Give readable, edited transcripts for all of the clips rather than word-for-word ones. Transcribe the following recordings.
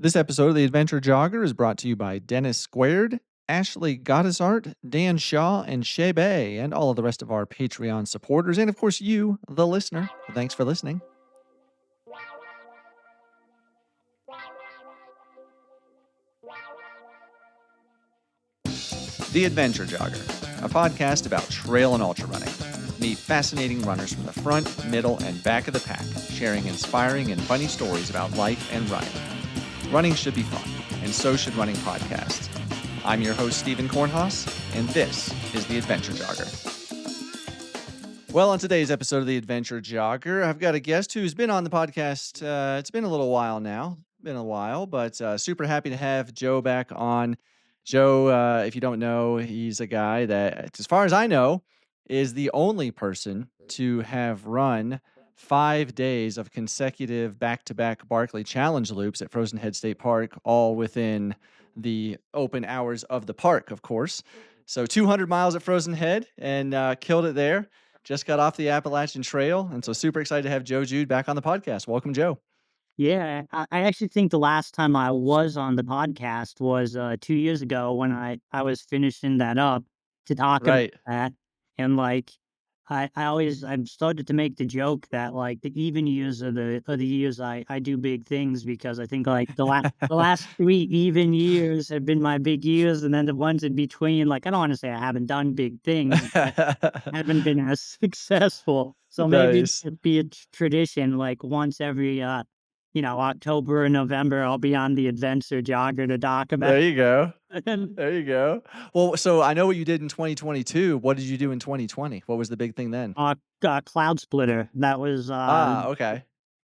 This episode of the Adventure Jogger is brought to you by Dennis Squared, Ashley Goddesart, Dan Shaw, and Shay Bay, and all of the rest of our Patreon supporters, and of course you, the listener. Thanks for listening. The Adventure Jogger, a podcast about trail and ultra running. Meet fascinating runners from the front, middle, and back of the pack, sharing inspiring and funny stories about life and running. Running should be fun, and so should running podcasts. I'm your host, Stephen Kornhaus, and this is the Adventure Jogger. Well, on today's episode of the Adventure Jogger, I've got a guest who's been on the podcast. It's been a little while now, but super happy to have Joe back on. Joe, if you don't know, he's a guy that, as far as I know, is the only person to have run 5 days of consecutive back-to-back Barkley Challenge loops at Frozen Head State Park, all within the open hours of the park, of course. So 200 miles at Frozen Head and killed it there. Just got off the Appalachian Trail, and so super excited to have Jude back on the podcast. Welcome, Joe. Yeah, I actually think the last time I was on the podcast was 2 years ago when I was finishing that up to talk about Right. that. And like I've started to make the joke that like the even years are the years I do big things, because I think like the last 3 even years have been my big years, and then the ones in between, like I don't want to say I haven't done big things, but haven't been as successful. So maybe Nice. it'd be a tradition, like once every October or November, I'll be on the Adventure Jogger to talk about There you go. it. There you go. Well, so I know what you did in 2022. What did you do in 2020? What was the big thing then? Cloud Splitter. That was Okay.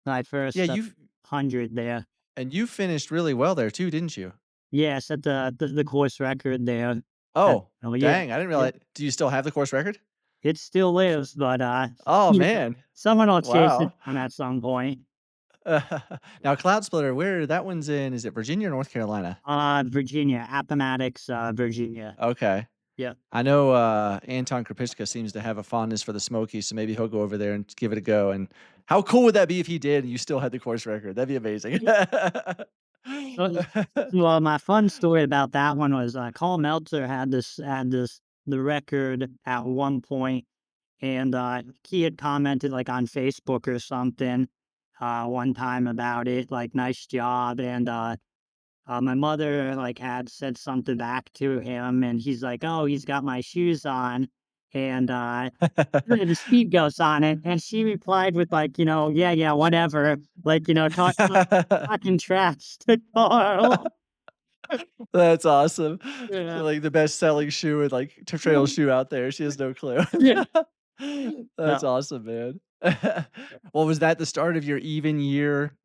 my Yeah, first 100 there. you finished really well there too, didn't you? Yeah, set the course record there. Oh, Oh yeah, dang, I didn't yeah. realize. Do you still have the course record? It still lives, but Oh, you know, man. someone will chase it Wow. on at some point. Now Cloud Splitter, where that one's in, is it Virginia or North Carolina? Virginia, Appomattox, Virginia. Okay. Yeah. I know Anton Krapishka seems to have a fondness for the Smokies, so maybe he'll go over there and give it a go. And how cool would that be if he did and you still had the course record? That'd be amazing. So, well, my fun story about that one was Carl Meltzer had the record at one point, and he had commented like on Facebook or something one time about it, like nice job, and my mother like had said something back to him, and he's like, "Oh, he's got my shoes on," and the speed goes on it, and she replied with like, "Yeah, yeah, whatever," like talking trash to Carl. That's awesome. Yeah. Like the best selling shoe and like trail shoe out there. She has no clue. Yeah. That's No. awesome, man. Well, was that the start of your even year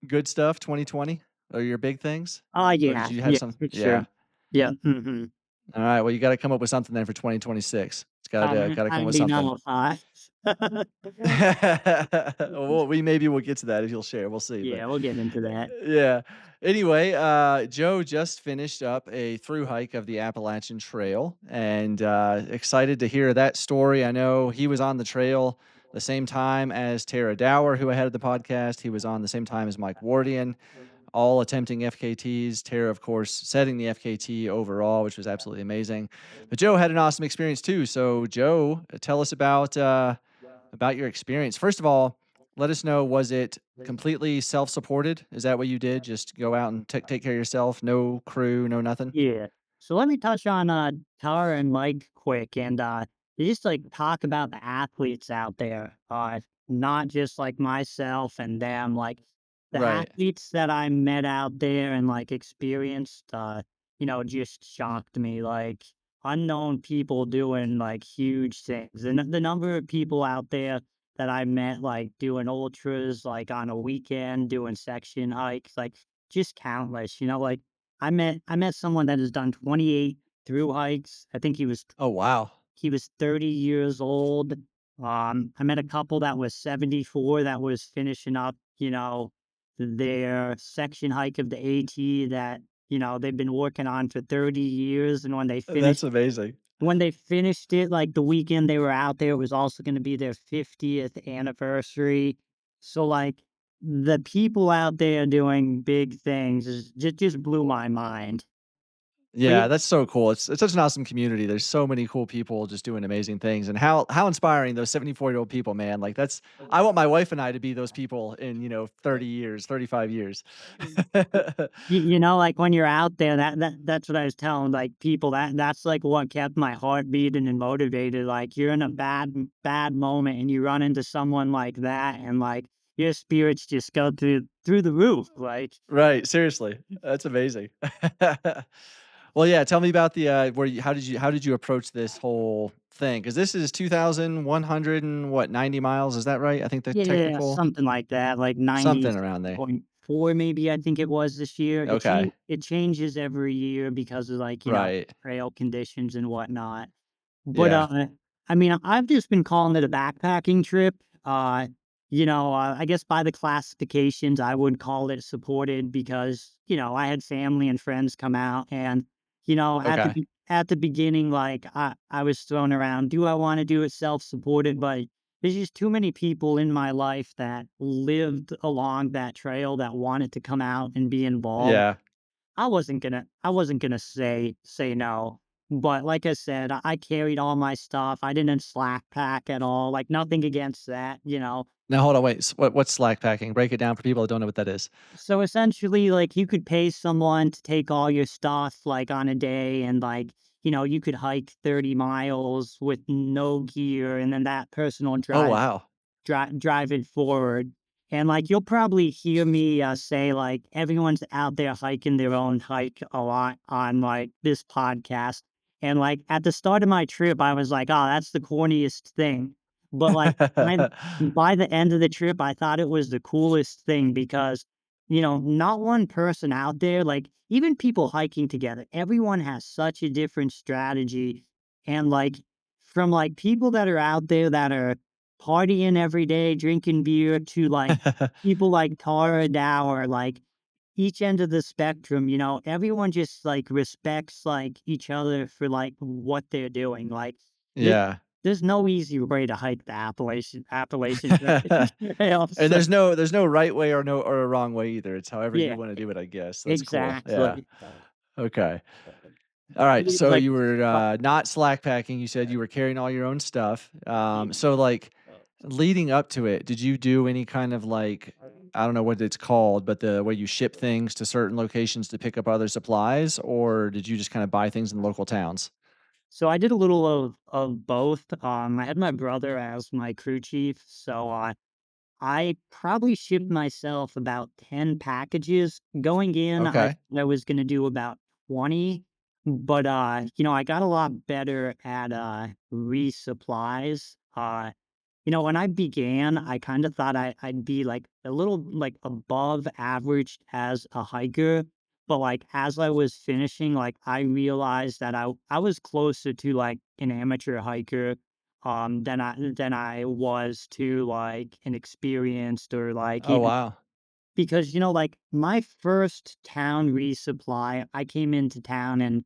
good stuff, 2020? Or your big things? Oh, Or did yeah, you have yeah, some? for sure. Yeah. Yeah, mhm. All right. Well, you got to come up with something then for 2026. It's got to come up with Kindly something. nullify. Well, maybe we'll get to that if you'll share. We'll see. But Yeah, we'll get into that. yeah. Anyway, Joe just finished up a through hike of the Appalachian Trail and excited to hear that story. I know he was on the trail the same time as Tara Dower, who I had at the podcast. He was on the same time as Mike Wardian, all attempting FKTs. Tara, of course, setting the FKT overall, which was absolutely amazing. But Joe had an awesome experience too. So, Joe, tell us about your experience. First of all, let us know, was it completely self-supported? Is that what you did? Just go out and take care of yourself? No crew, no nothing? Yeah. So let me touch on Tara and Mike quick, and just like talk about the athletes out there. Not just like myself and them, like the Right. athletes that I met out there and like experienced, just shocked me. Like unknown people doing like huge things. And the number of people out there that I met, like doing ultras, like on a weekend, doing section hikes, like just countless, like I met someone that has done 28 through hikes. I think Oh, wow. he was 30 years old. I met a couple that was 74 that was finishing up, their section hike of the AT that, they've been working on for 30 years. And That's amazing. when they finished it, like the weekend they were out there, it was also going to be their 50th anniversary. So like the people out there doing big things is just blew my mind. But Yeah, that's so cool. It's such an awesome community. There's so many cool people just doing amazing things, and how inspiring those 74-year-old people, man. Like that's I want my wife and I to be those people in, 30 years, 35 years. like when you're out there, that's what I was telling like people that's like what kept my heart beating and motivated. Like you're in a bad moment and you run into someone like that, and like your spirits just go through the roof. Like Right, seriously. That's amazing. Well, yeah, tell me about the, where you how did you approach this whole thing? Because this is 2,100 and what, 90 miles, is that right? I think the yeah, technical something like that, like something around there. 90.4 maybe I think it was this year. Okay. It changes every year because of like, Right. trail conditions and whatnot. But, Yeah. I mean, I've just been calling it a backpacking trip. Uh, I guess by the classifications, I would call it supported because, I had family and friends come out and, Okay. at the beginning, like I was thrown around, do I want to do it self-supported? But there's just too many people in my life that lived along that trail that wanted to come out and be involved. Yeah. I wasn't gonna say no. But like I said, I carried all my stuff. I didn't slack pack at all. Like nothing against that. Now hold on, wait, what's slack packing? Break it down for people that don't know what that is. So essentially, like you could pay someone to take all your stuff like on a day and like, you could hike 30 miles with no gear and then that person will Oh, drive wow. drive it forward. And like you'll probably hear me say like everyone's out there hiking their own hike a lot on like this podcast. And like at the start of my trip, I was like, oh, that's the corniest thing. But like by the end of the trip, I thought it was the coolest thing because, not one person out there, like even people hiking together, everyone has such a different strategy. And like from like people that are out there that are partying every day, drinking beer to, like, people like Tara Dow or, like, each end of the spectrum, everyone just, like, respects, like, each other for, like, what they're doing, like, there Yeah. there's no easy way to hike the Appalachian Trail, And so there's no right way or no or a wrong way either. It's however you yeah, wanna do it, I guess. That's cool. Yeah. exactly. Okay. Alright, so Like you were, not slack packing, you said you were carrying all your own stuff. So, like, leading up to it, did you do any kind of, like I don't know what it's called, but the where you ship things to certain locations to pick up other supplies, or did you just kinda buy things in local towns? So I did a little of both, I had my brother as my crew chief, so, I probably shipped myself about 10 packages. Going in, Okay. I was gonna do about 20, but, I got a lot better at, resupplies. When I began, I kinda thought I'd be, like, a little, like, above average as a hiker, but, like, as I was finishing, like, I realized that I was closer to, like, an amateur hiker, than I was to, like, an experienced or, like, Oh, even wow. because, like, my first town resupply, I came into town and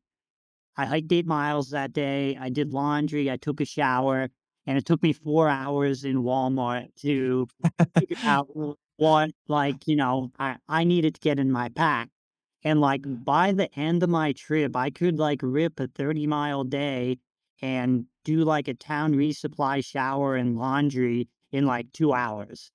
I hiked 8 miles that day, I did laundry, I took a shower, and it took me 4 hours in Walmart to figure out what, like, I needed to get in my pack. And, like, by the end of my trip, I could, like, rip a 30-mile day and do, like, a town resupply shower and laundry in, like, 2 hours.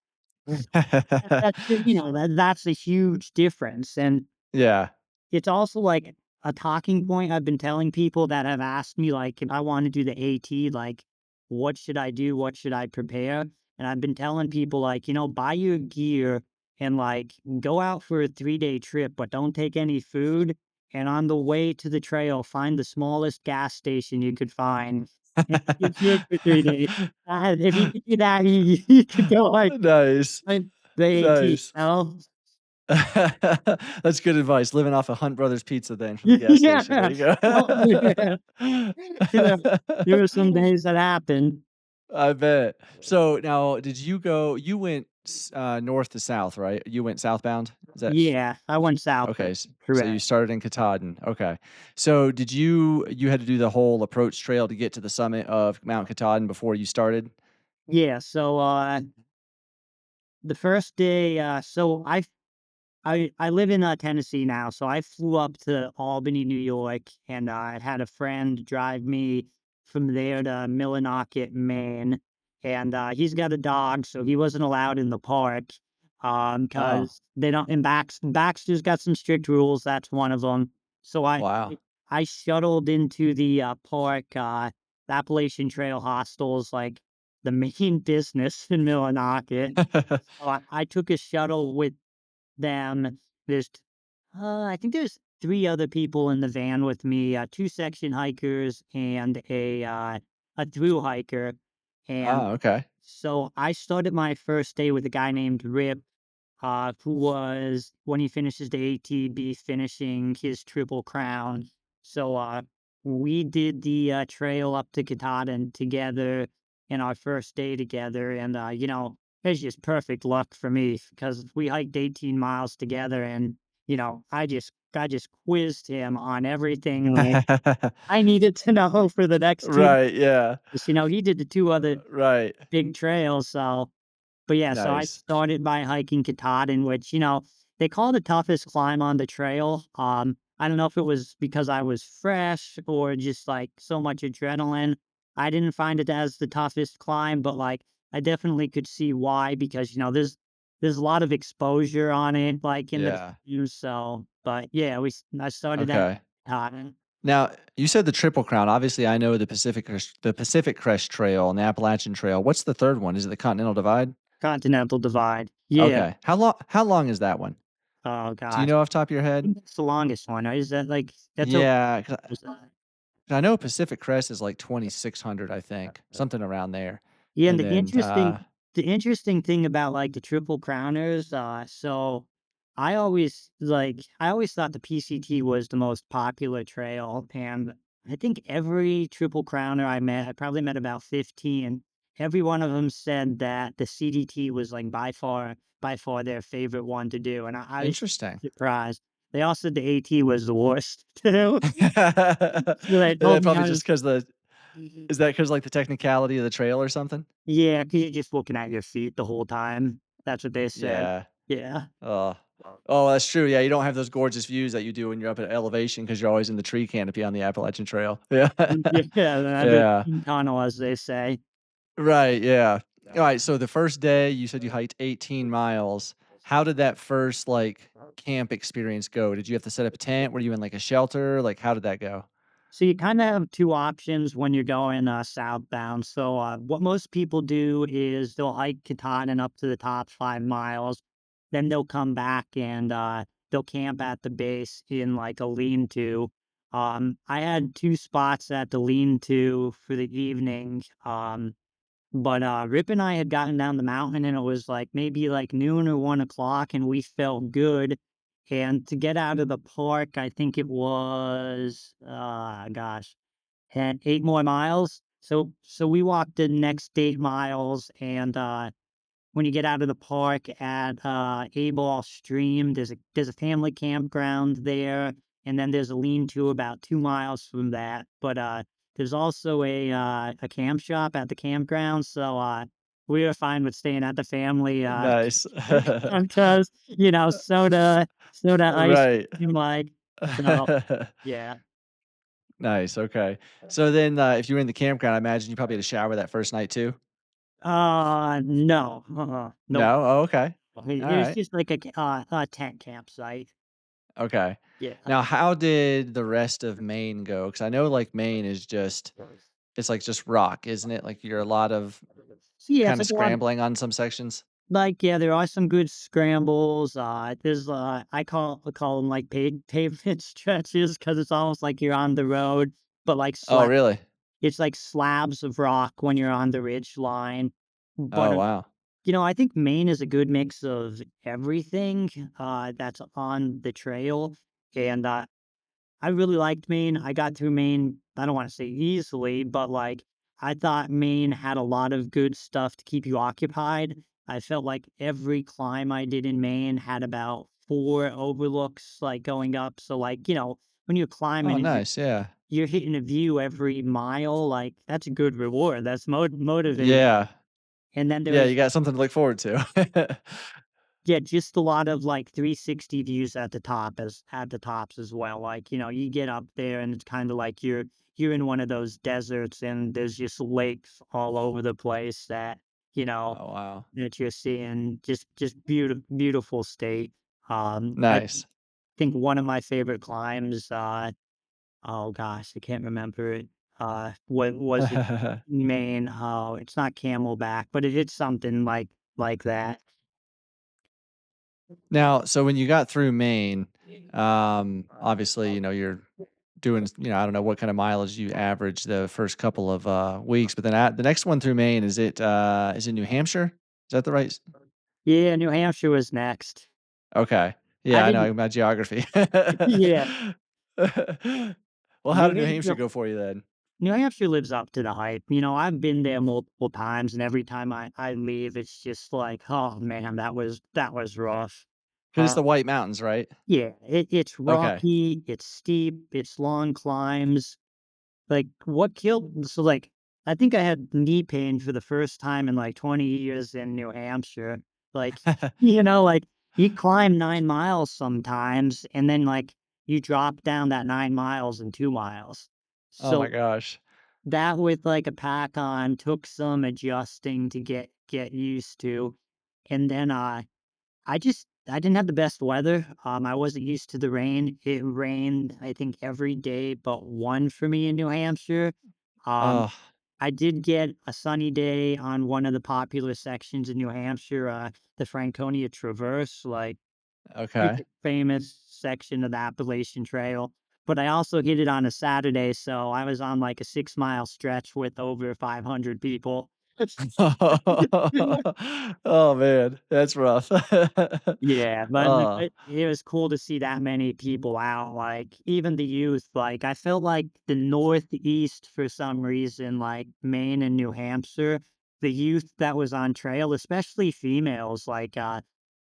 That's a huge difference, and Yeah. it's also, like, a talking point I've been telling people that have asked me, like, if I wanna do the AT, like, "What should I do? What should I prepare?" And I've been telling people, like, "Buy your gear and, like, go out for a 3-day trip, but don't take any food, and on the way to the trail, find the smallest gas station you could find, and get food for 3 days." If you could do that, you could go, Nice. like, the AT, Nice. That's good advice, living off of Hunt Brothers pizza then from the gas station, there Yeah. you Oh, yeah. go. There there were some days that happened. I bet. So, now did you go you went north to south, right? You went southbound? Is that Yeah, I went okay, southbound, so you correct. started in Katahdin, okay. So, did you had to do the whole approach trail to get to the summit of Mount Katahdin before you started? Yeah, so, the first day, I live in, Tennessee now, so I flew up to Albany, New York, and I had a friend drive me from there to Millinocket, Maine, and, he's got a dog, so he wasn't allowed in the park, Oh, 'cause they don't and Baxter's got some strict rules, that's one of them. So wow. I shuttled into the, park, the Appalachian Trail Hostel's, like, the main business in Millinocket. So I took a shuttle with them. There's, I think there's 3 other people in the van with me, 2 section hikers and a through hiker. And Oh, okay. so I started my first day with a guy named Rip, who was, when he finishes the ATB, finishing his Triple Crown. So, we did the, trail up to Katahdin together in our first day together, and, it's just perfect luck for me because we hiked 18 miles together, and, I just quizzed him on everything, like, I needed to know for the next 2 Right, yeah. months. He did the 2 other Right. big trails, so but yeah, so I Nice. started by hiking Katahdin, which, they call the toughest climb on the trail. I don't know if it was because I was fresh or just like so much adrenaline. I didn't find it as the toughest climb, but like I definitely could see why because there's a lot of exposure on it, like in the Yeah. view. So, but yeah, I started at Okay. Katahdin. Now, you said the Triple Crown. Obviously, I know the Pacific Crest Trail and the Appalachian Trail. What's the third one? Is it the Continental Divide? Continental Divide. Yeah. Okay. How long is that one? Oh Do you gosh. know off the top of your I head? think that's the longest one. Is that like that's over Yeah, 'cause was that? I know Pacific Crest is like 2,600, I think, something around there. Yeah, and And then, the interesting thing about, like, the Triple Crowners, so I always thought the PCT was the most popular trail, and I think every Triple Crowner I probably met about 15, every one of them said that the CDT was, like, by far their favorite one to do, and I was interesting. surprised. They all said the AT was the worst too. So they told Yeah, me probably I just was because is that because like, the technicality of the trail or something? Yeah, 'cause you're just looking at your feet the whole time. That's what they said. Yeah. Yeah. Oh. Oh, that's true, yeah, you don't have those gorgeous views that you do when you're up at elevation because 'cause you're always in the tree canopy on the Appalachian Trail. Yeah. Yeah, the Yeah. tunnel, as they say. Right, yeah. Alright, so the first day, you said you hiked 18 miles. How did that first, like, camp experience go? Did you have to set up a tent? Were you in, like, a shelter? Like, how did that go? So you kinda have 2 options when you're going, southbound. So, what most people do is they'll hike Katahdin up to the top 5 miles, then they'll come back and, they'll camp at the base in, like, a lean-to. I had 2 spots at the lean-to for the evening, but, Rip and I had gotten down the mountain, and it was, like, maybe, like, noon or 1 o'clock, and we felt good, and to get out of the park, I think it was, gosh, had 8 more miles. So we walked the next 8 miles, and, when you get out of the park at Abol Stream, there's a family campground there, and then there's a lean-to about 2 miles from that. But there's also a camp shop at the campground, so we were fine with staying at the family Nice. because soda, ice Right. cream, like so. Yeah. Nice, okay. So then, if you were in the campground, I imagine you probably had a shower that first night too? No, nope. No? Oh, okay. It was Alright. just like a tent campsite. Okay. Yeah. Now how did the rest of Maine go? Because I know, like, Maine is just it's, like, just rock, isn't it? Like, you're a lot of So, yeah, it's kinda like a lot of scrambling on some sections? yeah, there are some good scrambles, there's, I call them, like, pavement stretches because it's almost like you're on the road, but, like, Oh, really? it's like slabs of rock when you're on the ridge line, but, Oh, wow. I think Maine is a good mix of everything, that's on the trail, and, I really liked Maine. I got through Maine, I don't wanna say easily, but, like, I thought Maine had a lot of good stuff to keep you occupied. I felt like every climb I did in Maine had about 4 overlooks, like, going up. So, like, when you're Oh, climbing and nice, yeah. you're hitting a view every mile, like, that's a good reward. That's motivating. Yeah. And then Yeah, you there's got something to look forward to. yeah, just a lot of, like, 360 views at the top as at the tops as well, like, you get up there and it's kinda like you're in one of those deserts and there's just lakes all over the place that, you know, Oh, wow. that you're seeing, just beautiful state. I Nice. think one of my favorite climbs, oh gosh, I can't remember it, what was it Maine? Oh, it's not Camelback, but it's something like that. Now, so when you got through Maine, obviously, you're doing, I don't know what kind of mileage you average the first couple of weeks, but then the next one through Maine, is it New Hampshire? Is that the right? Yeah, New Hampshire was next. Okay. I Yeah, I didn't know my geography. yeah, Well, how New did New Hampshire Hampshire go for you then? New Hampshire lives up to the hype. I've been there multiple times, and every time I leave, it's just like, "Oh, man, that was rough." Because it's Uh, the White Mountains, right? yeah, it's Okay. rocky, it's steep, it's long climbs. Like, what killed so, like, I think I had knee pain for the first time in, like, 20 years in New Hampshire. Like, like, you climb 9 miles sometimes, and then, like, you drop down that 9 miles in 2 miles. Oh my So, gosh. that with, like, a pack on took some adjusting to get used to, and then, I didn't have the best weather. I wasn't used to the rain. It rained, I think, every day but one for me in New Hampshire. Um, Oh, I did get a sunny day on one of the popular sections in New Hampshire, the Franconia Traverse, like okay. super famous section of the Appalachian Trail. But I also hit it on a Saturday, so I was on like a 6 mile stretch with over 500 people. Oh, man, that's rough. Yeah, but Oh, it was cool to see that many people out, like, even the youth, like, I felt like the Northeast for some reason, like Maine and New Hampshire, the youth that was on trail, especially females, like, I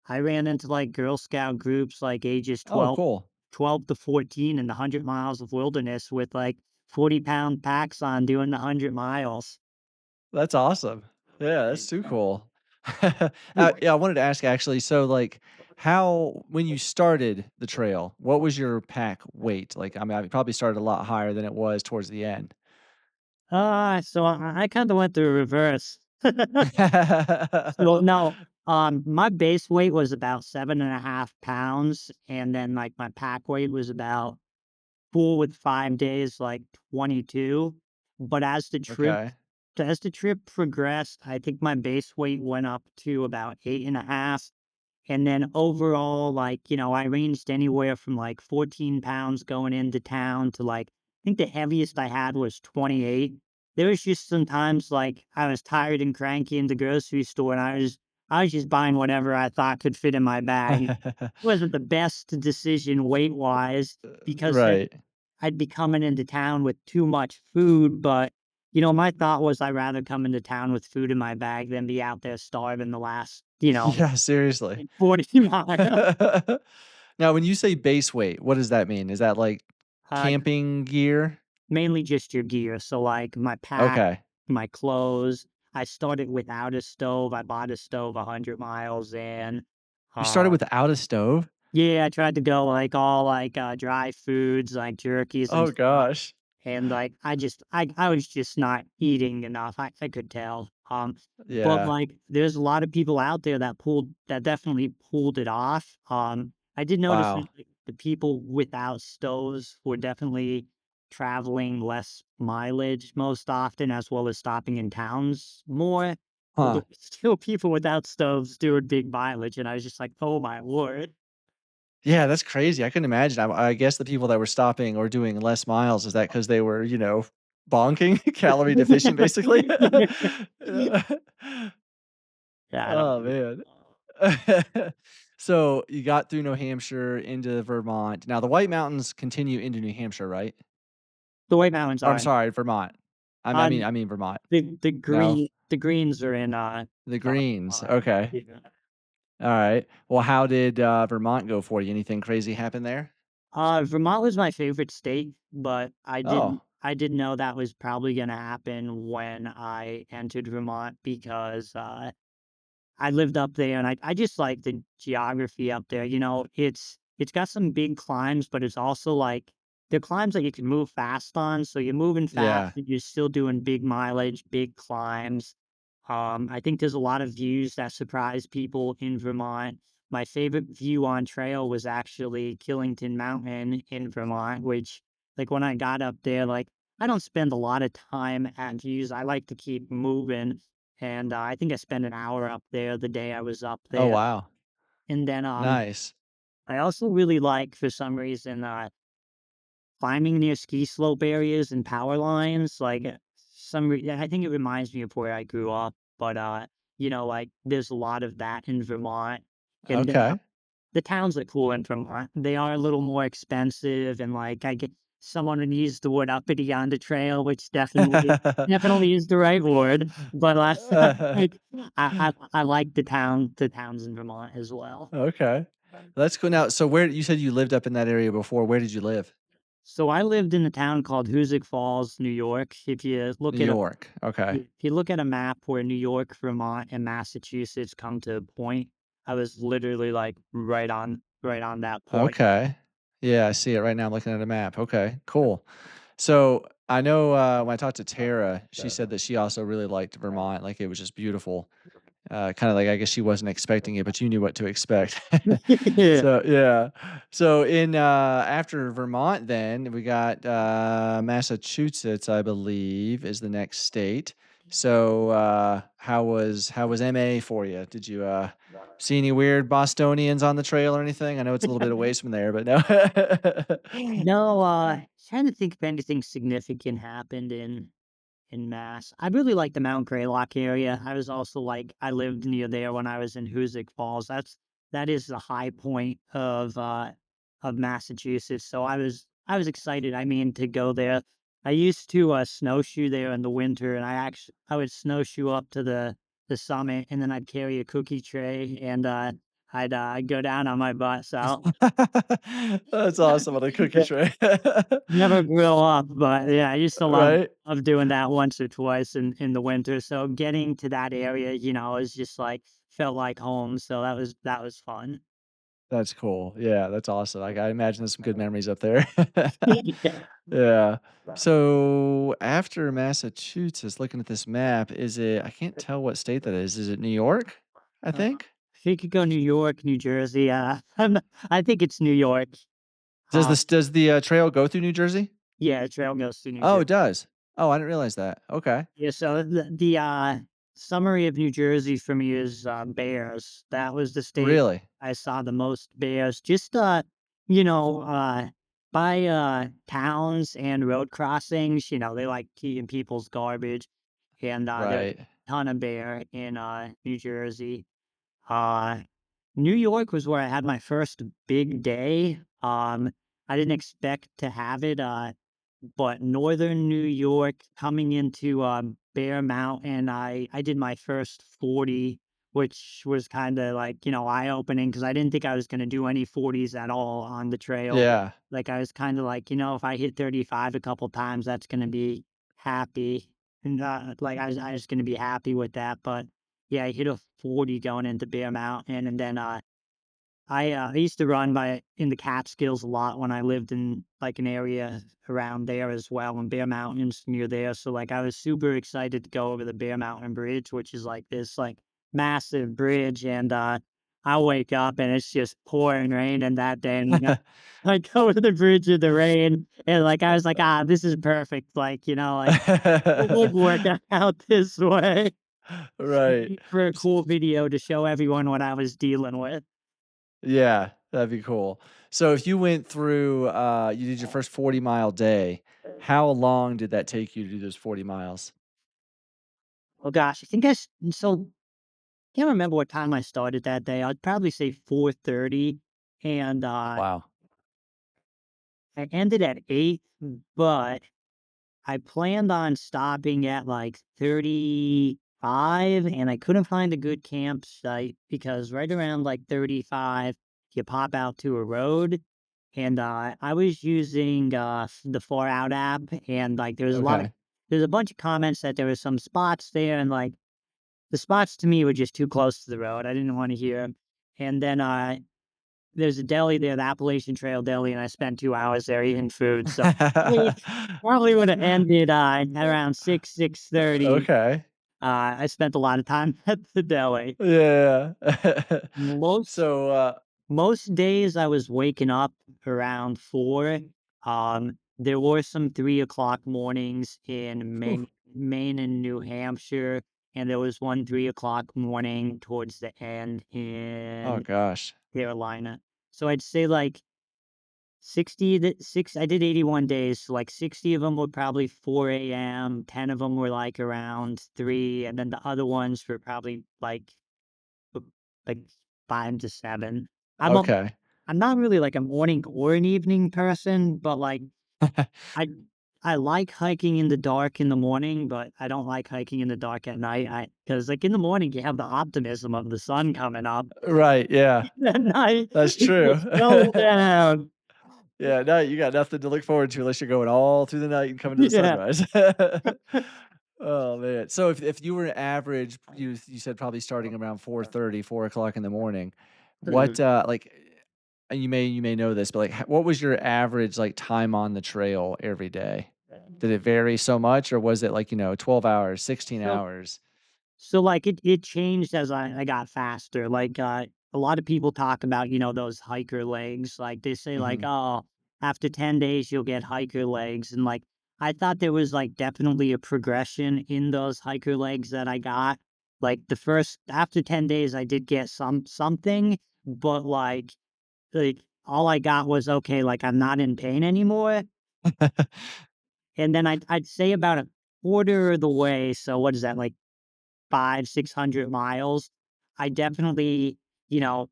ran into, like, Girl Scout groups, like, ages oh, 12 cool. 12 to 14 in the 100 miles of wilderness with, like, 40-pound packs on doing the 100 miles. That's awesome. Yeah, that's too cool. Yeah. Yeah, I wanted to ask actually, so, like, how when you started the trail, what was your pack weight? Like, I mean, it probably started a lot higher than it was towards the end. So I kinda went the reverse. So, no, my base weight was about 7.5 pounds, and then, like, my pack weight was about full with 5 days, like, 22. But Okay. as the trip progressed, I think my base weight went up to about 8.5. And then overall, like, I ranged anywhere from like 14 pounds going into town to like, I think the heaviest I had was 28. There was just sometimes like I was tired and cranky in the grocery store and I was just buying whatever I thought could fit in my bag. It wasn't the best decision weight wise because then Right. I'd be coming into town with too much food, but my thought was I'd rather come into town with food in my bag than be out there starving the last, Yeah, seriously. 40 miles. Now, when you say base weight, what does that mean? Is that like Uh, camping gear? Mainly just your gear. So, like, my pack, Okay. my clothes. I started without a stove. I bought a stove 100 miles in. You started Uh, without a stove? yeah, I tried to go, like, all, like, dry foods, like jerkies and Oh stuff. gosh. And, like, I was just not eating enough, I could tell, but, Yeah. like, there's a lot of people out there that definitely pulled it off, I did notice that, Wow. like, the people without stoves were definitely traveling less mileage most often, as well as stopping in towns more, but there Huh. were still people without stoves doing big mileage, and I was just like, "Oh my word." Yeah, that's crazy. I couldn't imagine. I guess the people that were stopping or doing less miles, is that because they were, bonking, calorie deficient, basically? Yeah. Yeah, I don't Oh, know. man. So, you got through New Hampshire into Vermont. Now the White Mountains continue into New Hampshire, right? The White Mountains Or I'm aren't. sorry, Vermont. I mean On I mean Vermont. No? the greens are in, The North Greens. Carolina. Okay. Yeah. Alright. Well, how did, Vermont go for you? Anything crazy happen there? Vermont was my favorite state, but Oh. I didn't know that was probably gonna happen when I entered Vermont because, I lived up there and I just like the geography up there. It's got some big climbs, but it's also like they're climbs that you can move fast on. So you're moving fast, Yeah. but you're still doing big mileage, big climbs. I think there's a lot of views that surprise people in Vermont. My favorite view on trail was actually Killington Mountain in Vermont, which like when I got up there, like I don't spend a lot of time at views. I like to keep moving. And, I think I spent an hour up there the day I was up Oh, there. wow. And then, Nice. I also really like, for some reason, climbing near ski slope areas and power lines. Like, I think it reminds me of where I grew up, but, like, there's a lot of that in Vermont. And then, Okay. the towns are cool in Vermont. They are a little more expensive, and, like, I get someone would use the word uppity on the trail, which definitely is the right word, but, like, I like the towns in Vermont as well. Okay. That's cool. Now, so where you said you lived up in that area before, where did you live? So I lived in a town called Hoosick Falls, New York. New York. Okay. If you look at a map where New York, Vermont, and Massachusetts come to a point, I was literally, like, right on that point. Okay. Yeah, I see it right now. I'm looking at a map. Okay, cool. So I know when I talked to Tara, she said that she also really liked Vermont. Like it was just beautiful. Kind of like I guess she wasn't expecting it, but you knew what to expect. Yeah. So yeah. So in after Vermont, then we got Massachusetts, I believe, is the next state. So how was MA for you? Did you see any weird Bostonians on the trail or anything? I know it's a little bit away from there, but no. No, trying to think if anything significant happened in Mass. I really like the Mount Greylock area. I lived near there when I was in Hoosick Falls. That is the high point of Massachusetts. So I was excited. I mean, to go there. I used to snowshoe there in the winter, and I would snowshoe up to the summit, and then I'd carry a cookie tray, and I'd go down on my butt. So That's awesome on a cookie tray. never grill up, but yeah, I used to Right? love doing that once or twice in the winter. So getting to that area, is just like felt like home. So that was fun. That's cool. Yeah, that's awesome. Like, I imagine there's some good memories up there. Yeah. Yeah. So, after Massachusetts, looking at this map, is it I can't tell what state that is. Is it New York? I think? If you could go New York, New Jersey, I think it's New York. Uh, Does the trail go through New Jersey? yeah, trail goes through New Oh, Jersey. it does. Oh, I didn't realize that. Okay. Yeah, so the summary of New Jersey for me is bears. That was the state Really? I saw the most bears. Just you know, uh by towns and road crossings, they like eating people's garbage, and there's Right. a ton of bear in New Jersey. Uh New York was where I had my first big day. I didn't expect to have it. But Northern New York coming into, Bear Mountain, I did my first 40, which was kinda like, eye-opening because I didn't think I was gonna do any 40s at all on the trail. Yeah. Like, I was kinda like, if I hit 35 a couple times, that's gonna be happy, and, like, I was gonna be happy with that, but, yeah, I hit a 40 going into Bear Mountain, and then, I used to run in the Catskills a lot when I lived in, like, an area around there as well, and Bear Mountain's near there, so, like, I was super excited to go over the Bear Mountain Bridge, which is, like, this, like, massive bridge, and, I wake up and it's just pouring rain and that day, and, I go over the bridge in the rain, and, like, I was like, "Ah, this is perfect," like, like, it would work out this way Right. for a S cool video to show everyone what I was dealing with. Yeah, that'd be cool. So if you went through, you did your first 40-mile day, how long did that take you to do those 40 miles? Oh gosh, I think can't remember what time I started that day. I'd probably say 4:30, and, Wow. I ended at 8, but I planned on stopping at, like, 35, and I couldn't find a good campsite because right around, like, 35, you pop out to a road, and, I was using, the Far Out app, and, like, Okay. there's a bunch of comments that there were some spots there, and, like, the spots to me were just too close to the road. I didn't wanna hear 'em. And then, there's a deli there, the Appalachian Trail Deli, and I spent 2 hours there eating food, so we probably would have ended, at around 6:30. Okay. I spent a lot of time at the deli. Yeah. Most So, most days I was waking up around 4. There were some 3 o'clock mornings in whew, Maine and New Hampshire, and there was one 3 o'clock morning towards the end oh in gosh. Carolina. So I'd say like 60 to 6 I did 81 days, so like 60 of them were probably 4 AM, 10 of them were like around 3, and then the other ones were probably uh, like 5 to 7. I'm a Okay. I'm not really like a morning or an evening person, but like I I like hiking in the dark in the morning, but I don't like hiking in the dark at night. I Because like in the morning you have the optimism of the sun coming up. Right, yeah. At night That's it true. gets so down. Yeah, no, you got nothing to look forward to unless you're going all through the night and coming to the Yeah. sunrise. Oh, man. So if you were an average, you said probably starting around 4:30, 4 o'clock in the morning. What, Mhm. like, and you may know this, but, like, what was your average, like, time on the trail every day? Did it vary so much, or was it, like, 12 hours, 16 So hours? like it changed as I got faster. Like a lot of people talk about, those hiker legs. Like they say like, Mhm. oh, after 10 days you'll get hiker legs. And like I thought there was like definitely a progression in those hiker legs that I got. Like the first after 10 days I did get something, but like all I got was okay, like I'm not in pain anymore. And then I'd say about a quarter of the way. So what is that like? 500, 600 miles, I definitely, you know,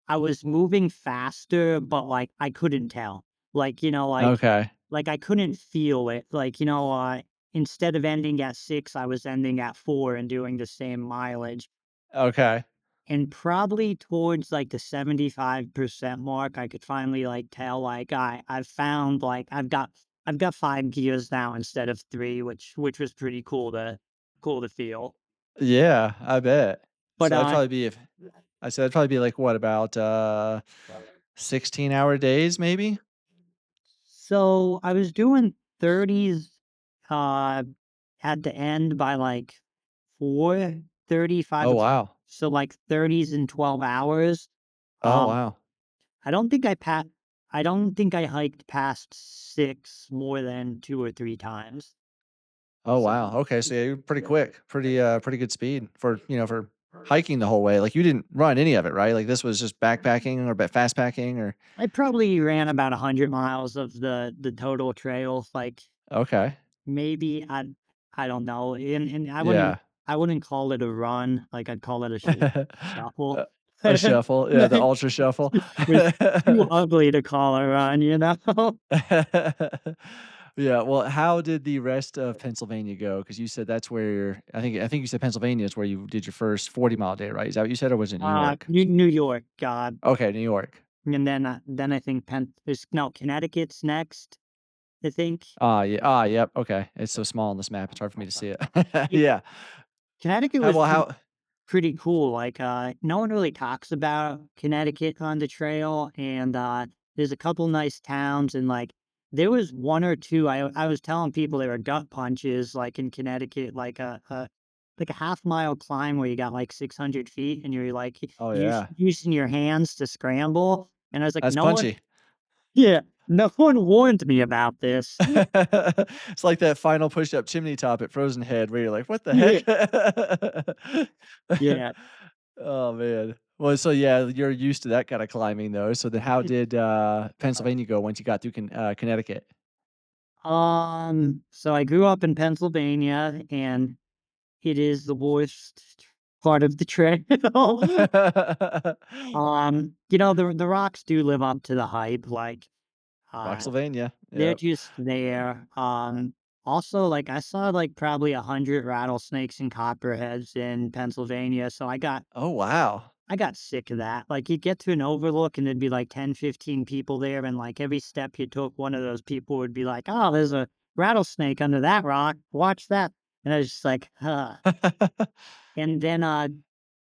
I was moving faster, but like I couldn't tell. Like, Okay. I couldn't feel it. Like, instead of ending at 6, I was ending at 4 and doing the same mileage. Okay. And probably towards like the 75% mark, I could finally like tell like I've found like I've got 5 gears now instead of 3, which was pretty cool to feel. Yeah, I bet. But So that'd probably be if I said that'd probably be like what about 16-hour days maybe? So I was doing 30s uh at the end by like 4:35 Oh o'clock. wow. So like 30s in 12 hours. Oh Um wow. I don't think I don't think I hiked past 6 more than 2 or 3 times. Oh So wow. Okay, so yeah, you're pretty quick. Pretty good speed for, for hiking the whole way. Like you didn't run any of it, right? Like this was just backpacking or fast packing or I probably ran about 100 miles of the total trail. Like okay. maybe I don't know. And Yeah. I wouldn't call it a run. Like I'd call it a shuffle. A a shuffle. Yeah, the ultra shuffle. Was too ugly to call a run, you know? Yeah, well, how did the rest of Pennsylvania go? Because you said that's where I think you said Pennsylvania is where you did your first 40-mile day, right? Is that what you said, or was it New York? New York, Okay, New York. and then I think Connecticut's next, I think. Yep, okay. It's so small on this map, it's hard for me to see it. Yeah, Yeah. Connecticut How was well, how pretty cool. Like, no one really talks about Connecticut on the trail, and there's a couple nice towns, and like there was one or two. I was telling people there were gut punches, like in Connecticut, like a half-mile climb where you got like 600 feet, and you're like Oh, yeah. using your hands to scramble. And I was like, That's no one, punchy. yeah, no one warned me about this. It's like that final push-up chimney top at Frozen Head where you're like, "What the Yeah, heck?" yeah. Oh, man. Well, so, yeah, you're used to that kinda climbing, though, so then how did, Pennsylvania go once you got through Connecticut? So I grew up in Pennsylvania, and it is the worst part of the trail. The rocks do live up to the hype, like, uh, Rocksylvania, they're yep. just there. Also, like, I saw, like, probably 100 rattlesnakes and copperheads in Pennsylvania, so Oh, wow. I got sick of that. Like, you'd get to an overlook and there'd be like 10, 15 people there, and like every step you took, one of those people would be like, "Oh, there's a rattlesnake under that rock. Watch that." And I was just like, huh. And then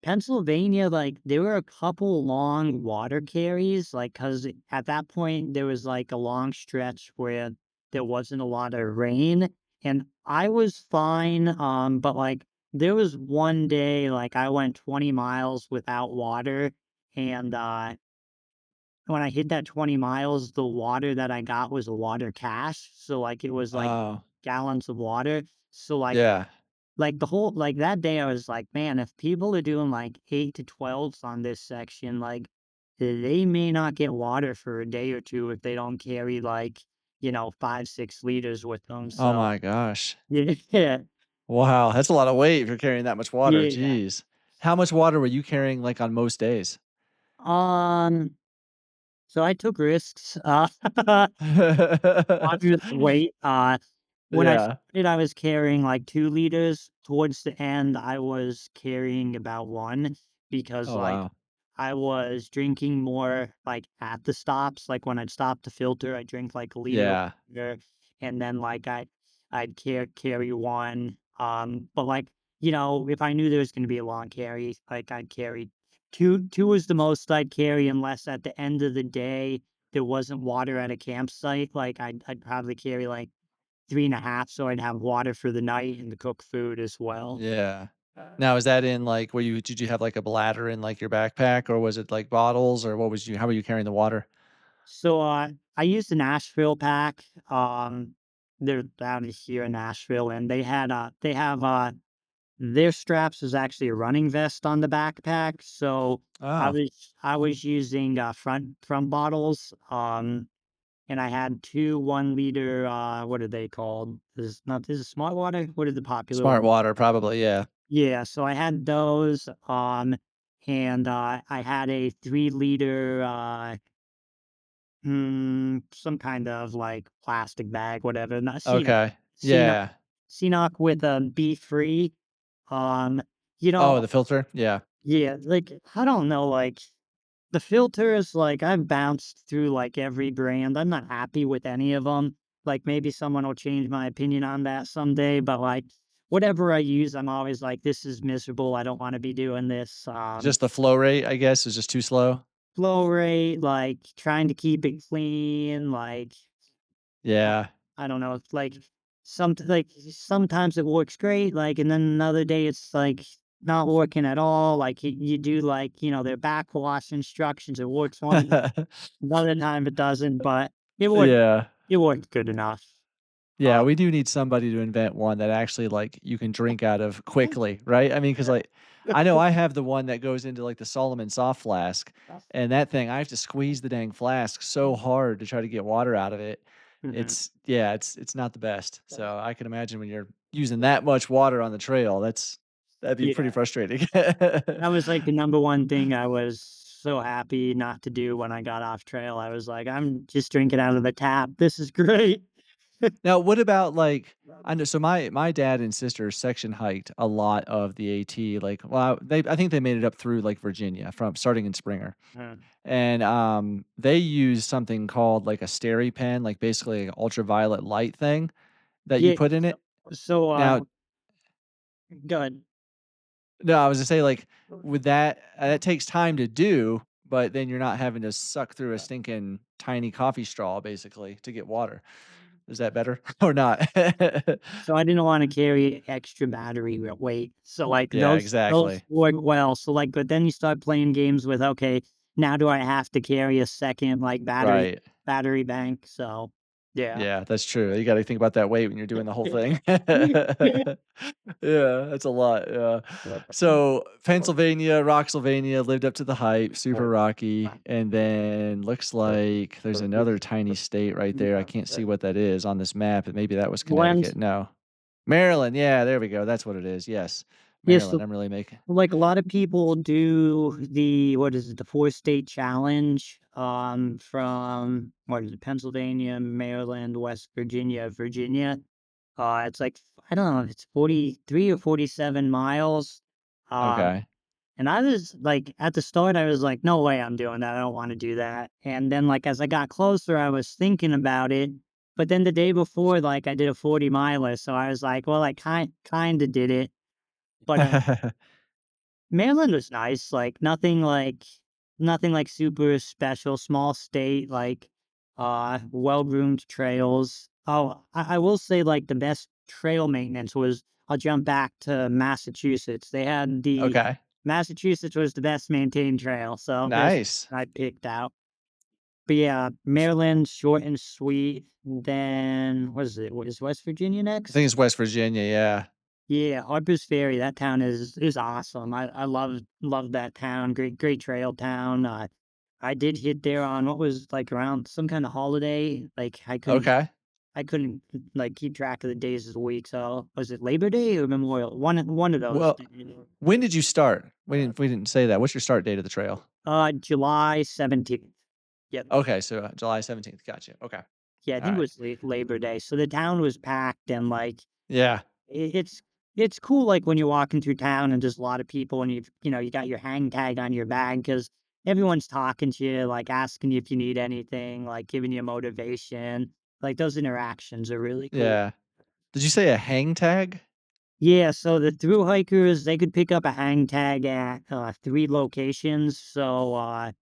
Pennsylvania, like, there were a couple long water carries, like, cause at that point, there was, like, a long stretch where there wasn't a lot of rain, and I was fine, but, like, there was one day, like, I went 20 miles without water, and, when I hit that 20 miles, the water that I got was a water cache, so, like, it was, like, Oh, gallons of water, so, yeah. the whole that day, I was like, "Man, if people are doing, like, 8 to 12s on this section, like, they may not get water for a day or 2 if they don't carry, like, 5, 6 liters with them." Oh So, my gosh. yeah. Wow, that's a lot of weight if you're carrying that much water, Yeah. jeez. How much water were you carrying, like, on most days? Um, so I took risks, on the weight, when I Yeah. started, I was carrying, like, 2 liters. Towards the end, I was carrying about 1 because, Oh, like, wow. I was drinking more, like, at the stops, like, when I'd stop to filter, I drink, like, a liter of Yeah. water, and then, like, I'd carry 1, but, like, if I knew there was gonna be a long carry, like, I'd carry 2 was the most I'd carry unless at the end of the day, there wasn't water at a campsite, like, I'd probably carry, like, 3.5 so I'd have water for the night and to cook food as well. Yeah. Now is that in, like, where you did you have, like, a bladder in, like, your backpack, or was it, like, bottles, or what was you how were you carrying the water? So, I used the Nashville pack, they're down here in Nashville, and they have, their straps is actually a running vest on the backpack, so Oh, I was using, front bottles, and I had 2 1-liter, what are they called? This is Smart Water? What are the popular smart ones? water, probably, yeah. Yeah, so I had those, and, I had a 3-liter, some kind of, like, plastic bag, whatever, not Okay. Cenox Yeah. Cenox with a Be-Free, um, you Oh, know the filter? Yeah. yeah, like, I don't know, like, the filters, like, I've bounced through, like, every brand, I'm not happy with any of them. Like, maybe someone will change my opinion on that someday, but, like, whatever I use, I'm always like, "This is miserable, I don't wanna be doing this," Just the flow rate, I guess, is just too slow? flow rate, like, trying to keep it clean, like, I Yeah. I don't know, it's like, sometimes it works great, like, and then another day it's, like, not working at all, like, you do, like, their backwash instructions, it works one another time it doesn't, but it worked Yeah. it worked good enough. Yeah, Uh we do need somebody to invent one that actually, like, you can drink out of quickly, right? I mean, because like, I know I have the one that goes into, like, the Solomon soft flask, and that thing, I have to squeeze the dang flask so hard to try to get water out of it. Mhm. It's yeah, it's not the best. So, I can imagine when you're using that much water on the trail, that'd be pretty Yeah. frustrating. That was, like, the number one thing I was so happy not to do when I got off trail. I was like, "I'm just drinking out of the tap. This is great." Now, what about, like I know so my dad and sister section hiked a lot of the AT, like, well, I think they made it up through, like, Virginia from starting in Springer, Uh, and, they use something called, like, a Steri pen, like, basically an ultraviolet light thing that you yeah, put in it. so, Now good. no, I was gonna say, like, with that that takes time to do, but then you're not having to suck through a stinking tiny coffee straw, basically, to get water. Is that better or not? So I didn't wanna carry extra battery weight. So, like, Yeah, those exactly. work well. So, like, but then you start playing games with, "Okay, now do I have to carry a second, like, Right. battery bank?" So, yeah. Yeah, that's true. You gotta think about that weight when you're doing the whole thing. Yeah, that's a lot, yeah. So, Pennsylvania, Rocksylvania, lived up to the hype, super rocky, and then looks like there's another tiny state right there. I can't see what that is on this map, but maybe that was Blends Connecticut. No. Maryland, yeah, there we go. That's what it is. Yes. Yes, Maryland, I'm really making like, a lot of people do the what is it, the 4-state challenge, from, what is it, Pennsylvania, Maryland, West Virginia, Virginia. It's like, I don't know if it's 43 or 47 miles. Um, okay. And I was like, at the start, I was like, no way I'm doing that. I don't want to do that. And then, like, as I got closer, I was thinking about it. But then the day before, like, I did a 40 miler. So I was like, well, I kind of did it. But Maryland was nice. Like, nothing like super special, small state, like, well-groomed trails. Oh, I will say, like, the best trail maintenance was, I'll jump back to Massachusetts. Okay. Massachusetts was the best maintained trail, so there's Nice. I picked out. But yeah, Maryland, short and sweet. Then what is it? What is West Virginia I think next? it's West Virginia, yeah. Yeah, Harper's Ferry. That town is awesome. I love that town. Great trail town. I did hit there on what was like around some kind of holiday. Like Okay. I couldn't like keep track of the days of the week. So was it Labor Day or Memorial? One of those. Well, when did you start? We didn't say that. What's your start date of the trail? July 17th. Yep. Okay, so, July 17th, gotcha, okay. Yeah, I think it Alright. was Labor Day. So the town was packed and like Yeah, it's it's cool, like, when you're walking through town and there's a lot of people and you got your hang tag on your bag because everyone's talking to you, like, asking you if you need anything, like, giving you motivation. Like, those interactions are really cool. yeah. Did you say a hang tag? Yeah, so the through hikers, they could pick up a hang tag at, 3 locations. So,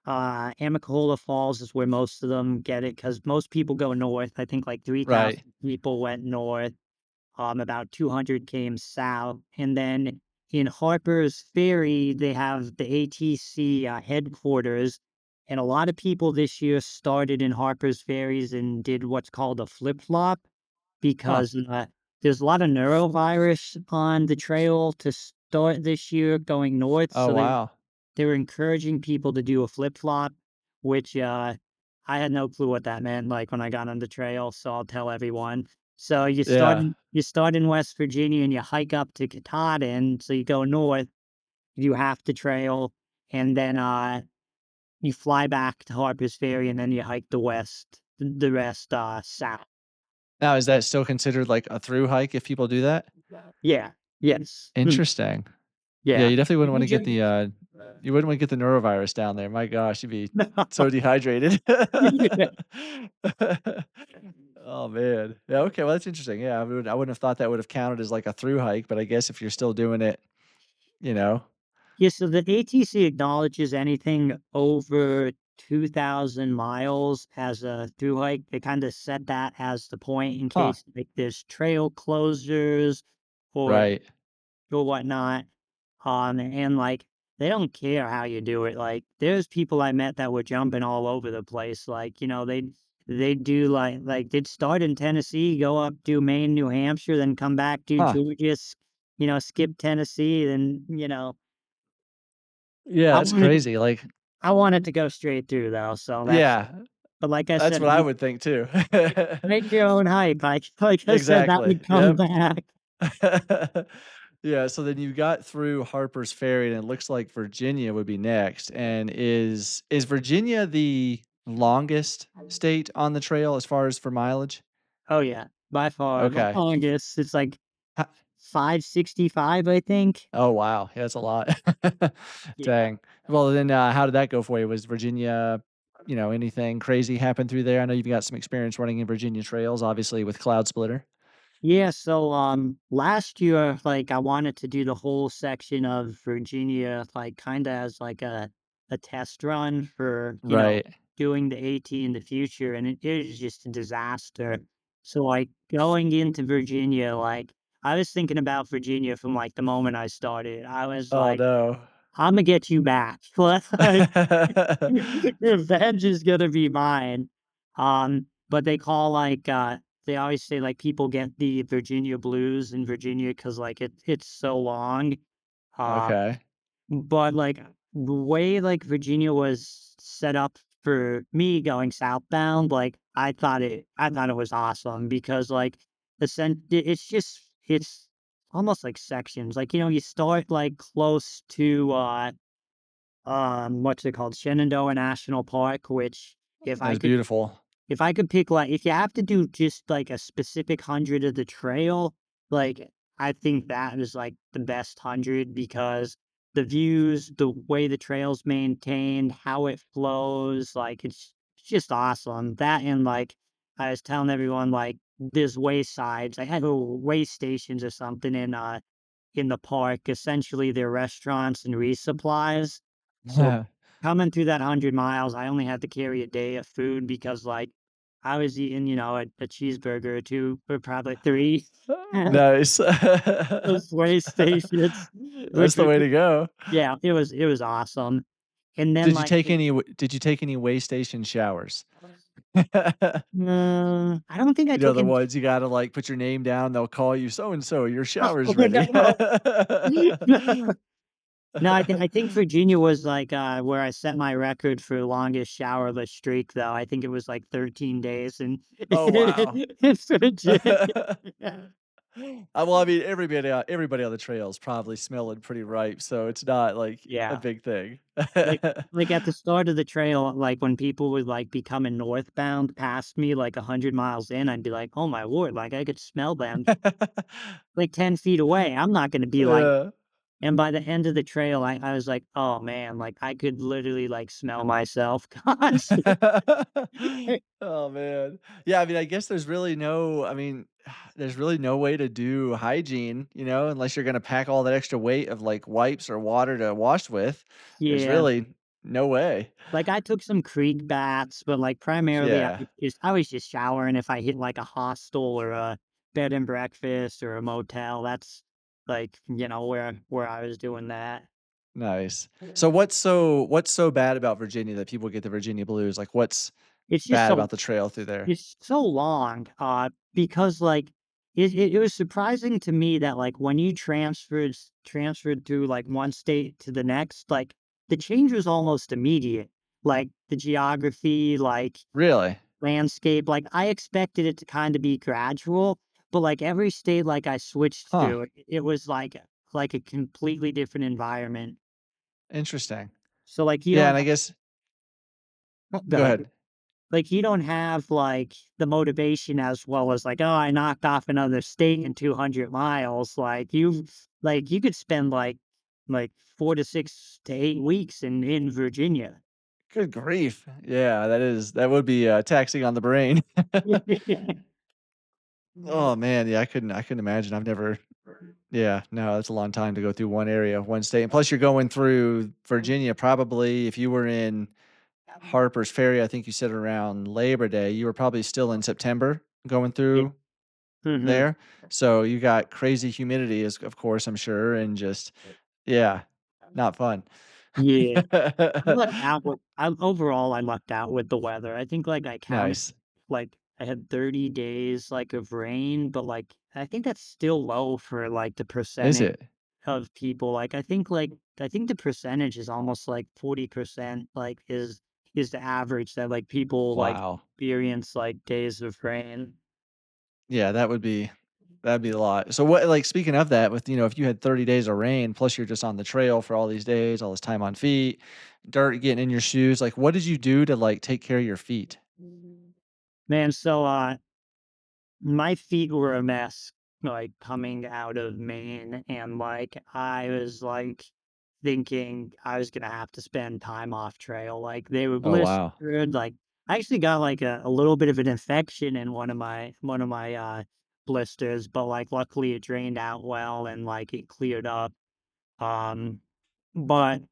Amacola Falls is where most of them get it because most people go north. I think, like, Right. 3,000 people went north. About 200 came south. And then in Harper's Ferry, they have the ATC headquarters. And a lot of people this year started in Harper's Ferries and did what's called a flip flop Huh. because there's a lot of neurovirus on the trail to start this year going north. Oh, So wow. they were encouraging people to do a flip flop, which I had no clue what that meant. Like when I got on the trail, so I'll tell everyone. So Yeah. you start in West Virginia and you hike up to Katahdin. So you go north, you have to trail, and then you fly back to Harper's Ferry, and then you hike the rest south. Now is that still considered, like, a through hike if people do that? Yeah. Yes. Interesting. Yeah, Yeah. you definitely wouldn't wanna get the, you wouldn't wanna get the norovirus down there. My gosh, you'd be so dehydrated. Oh, man. Yeah, okay, well, that's interesting. Yeah, I wouldn't have thought that would have counted as, like, a through hike, but I guess if you're still doing it, you know? Yeah, so the ATC acknowledges anything over 2,000 miles as a through hike. They kind of set that as the point in Huh. case like there's trail closures or Right. or whatnot. And like they don't care how you do it. Like there's people I met that were jumping all over the place. Like, they do like they'd start in Tennessee, go up, do Maine, New Hampshire, then come back, do Huh. Georgia, skip Tennessee, then, Yeah, I that's wanted crazy, like I want it to go straight through though, so yeah, but like I that's said, what I would think too. make your own hike, like I said, that Exactly, would come yep. back. Yeah, so then you got through Harper's Ferry, and it looks like Virginia would be next, and is Virginia the longest state on the trail as far as for mileage? Oh, yeah, by far the Okay. longest, it's like Ha 565, I think. Oh, wow, yeah, that's a lot. Yeah. Dang. Well, then, how did that go for you? Was Virginia, anything crazy happen through there? I know you've got some experience running in Virginia trails, obviously with Cloud Splitter. Yeah, so, last year, like, I wanted to do the whole section of Virginia, like, kinda as, like, a test run for, Right. doing the AT in the future, and it is just a disaster. So, like, going into Virginia, like, I was thinking about Virginia from, like, the moment I started. I was Oh, like, no. "Imma get you back." Like, revenge is gonna be mine. But they always say, like, people get the Virginia blues in Virginia because like, it's so long. Uh, Okay. but, like, the way, like, Virginia was set up for me going southbound, like, I thought it was awesome because, like, it's almost like sections. Like, you start, like, close to, what's it called? Shenandoah National Park, which if I That's could beautiful. if I could pick, like if you have to do just, like, a specific 100 of the trail, like, I think that is, like, the best 100 because the views, the way the trail's maintained, how it flows, like, it's just awesome. That and, like, I was telling everyone, like, there's waysides. I had little way stations or something in the park. Essentially, they're restaurants and resupplies. So, coming through that 100 miles, I only had to carry a day of food because, like, I was eating, a cheeseburger or 2 or probably 3. Nice. Those way stations, That's which the was way to go. yeah, it was awesome. And then, like, Did you take any way station showers? I don't think I You know, took the any. ones you gotta, like, put your name down, they'll call you, "So and so, your Oh, shower's ready." no. No, I think Virginia was, like, where I set my record for longest showerless streak, though. I think it was, like, 13 days in Oh, wow. in Virginia. Well, I mean, everybody on the trail is probably smelling pretty ripe, so it's not, like, a Yeah. big thing. Like, at the start of the trail, like, when people would, like, be coming northbound past me, like, 100 miles in, I'd be like, "Oh my lord," like, I could smell them, like, 10 feet away. I'm not gonna be like Yeah. and by the end of the trail, I was like, "Oh, man," like, I could literally, like, smell myself constantly. Oh, man. Yeah, I mean, I guess there's really no way to do hygiene, unless you're gonna pack all that extra weight of, like, wipes or water to wash with. There's Yeah. really no way. Like, I took some creek baths, but, like, primarily, Yeah. I was just showering if I hit, like, a hostel or a bed and breakfast or a motel. That's, like, where I was doing that. Nice. So what's so bad about Virginia that people get the Virginia blues? Like, what's It's just bad so about the trail through there? it's so long, because, like, it was surprising to me that, like, when you transferred through, like, one state to the next, like, the change was almost immediate. Like, the geography, like, Really? landscape, like, I expected it to kinda be gradual, but, like, every state, like, I switched Huh. to, it was like a completely different environment. Interesting. So, like, you Yeah, don't and I ha guess go go ahead. ahead. Like, you don't have, like, the motivation as well as, like, "Oh, I knocked off another state in 200 miles." You could spend, like, 4 to 6 to 8 weeks in Virginia. Good grief. Yeah, that would be, taxing on the brain. Oh, man, yeah, I couldn't imagine. I've never Yeah, no, that's a long time to go through one area, one state, and plus you're going through Virginia probably if you were in Harper's Ferry, I think you said around Labor Day, you were probably still in September going Yeah. through Mhm. there, so you got crazy humidity is of course, I'm sure, and just yeah, not fun. Yeah. Overall, I lucked out with the weather. I think, like, I counted, Nice. like, I had 30 days, like, of rain, but, like, I think that's still low for, like, the Is percentage it? of people. I think the percentage is almost, like, 40%, like, is the average that, like, people, like, Wow. experience, like, days of rain. Yeah, that'd be a lot. So what like, speaking of that, if you had 30 days of rain, plus you're just on the trail for all these days, all this time on feet, dirt getting in your shoes, like, what did you do to, like, take care of your feet? Man, so, my feet were a mess, like, coming out of Maine, and, like, I was, like, thinking I was gonna have to spend time off trail, like, they were Oh, wow. blistered, like, I actually got, like, a little bit of an infection in one of my blisters, but, like, luckily it drained out well and, like, it cleared up, um, but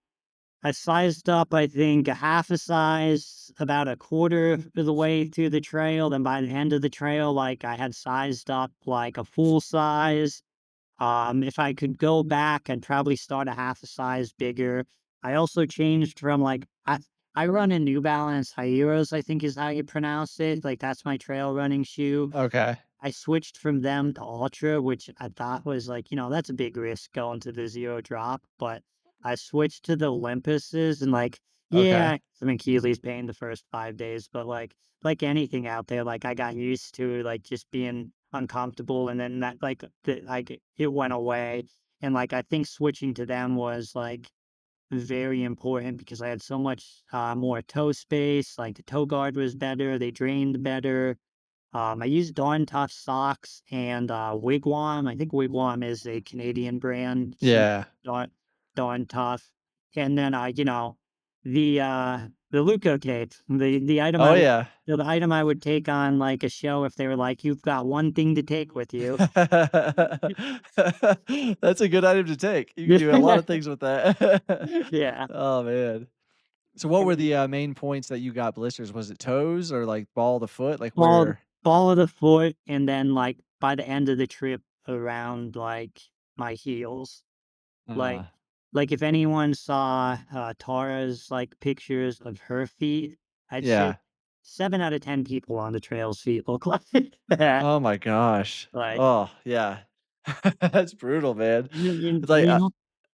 I sized up, I think, a half a size, about a quarter of the way through the trail. Then by the end of the trail, like, I had sized up like a full size. If I could go back, I'd probably start a half a size bigger. I also changed from I run in New Balance Hieros, I think is how you pronounce it. Like, that's my trail running shoe. Okay. I switched from them to Ultra, which I thought was like, that's a big risk going to the zero drop. But I switched to the Olympuses and like, Okay. yeah, some Achilles pain the first 5 days, but like anything out there, like I got used to like just being uncomfortable, and then that like it went away, and like I think switching to them was like very important because I had so much more toe space. Like the toe guard was better, they drained better. I use Dawn Tough socks and Wigwam. I think Wigwam is a Canadian brand. Yeah. Similar. darn tough. And then, the Luco tape, the item Oh I would yeah. the item I would take on, like, a show if they were like, "You've got one thing to take with you." That's a good item to take. You can do a lot of things with that. Yeah. Oh, man. So what were the, main points that you got blisters? Was it toes or, like, ball of the foot? Like, Ball where ball of the foot, and then, like, by the end of the trip around, like, my heels. Like uh, if anyone saw, Tara's, like, pictures of her feet, I'd say yeah. 7 out of 10 people on the trail's feet look like that. Oh my gosh. Like, Oh, yeah. That's brutal, man. you It's like, you know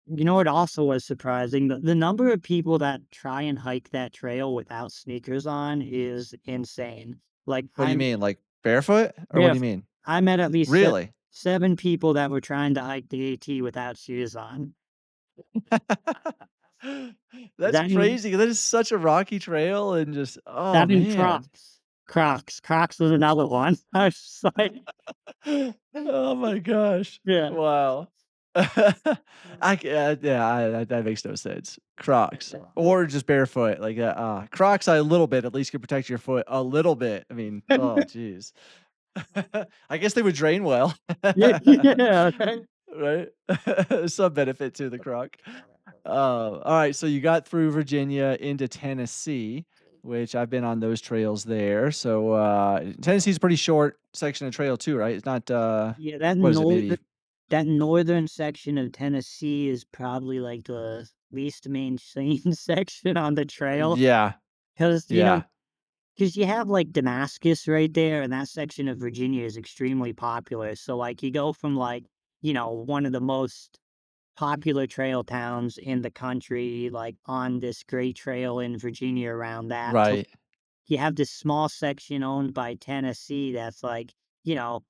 you know what also was surprising? The number of people that try and hike that trail without sneakers on is insane. Like, what do you mean? Like, barefoot? Or what yeah, do you mean? I met at least Really? 7 people that were trying to hike the AT without shoes on. That's That and crazy. That is such a rocky trail and just oh, that and man. Crocs. Crocs was another one. I was just like, Oh my gosh. yeah. Wow. Yeah, that makes no sense. Crocs or just barefoot like that. Crocs a little bit at least could protect your foot a little bit. I mean, oh geez. I guess they would drain well. Yeah, yeah, okay. Right? Some benefit to the croc. All right, so you got through Virginia into Tennessee, which I've been on those trails there. So Tennessee's a pretty short section of trail too, right? It's not Yeah, what is it, maybe that northern section of Tennessee is probably, like, the least maintained section on the trail, yeah, 'cause, yeah, 'cause you have, like, Damascus right there, and that section of Virginia is extremely popular, so, like, you go from, like, one of the most popular trail towns in the country, like, on this great trail in Virginia around that to right. you have this small section owned by Tennessee that's, like, you know,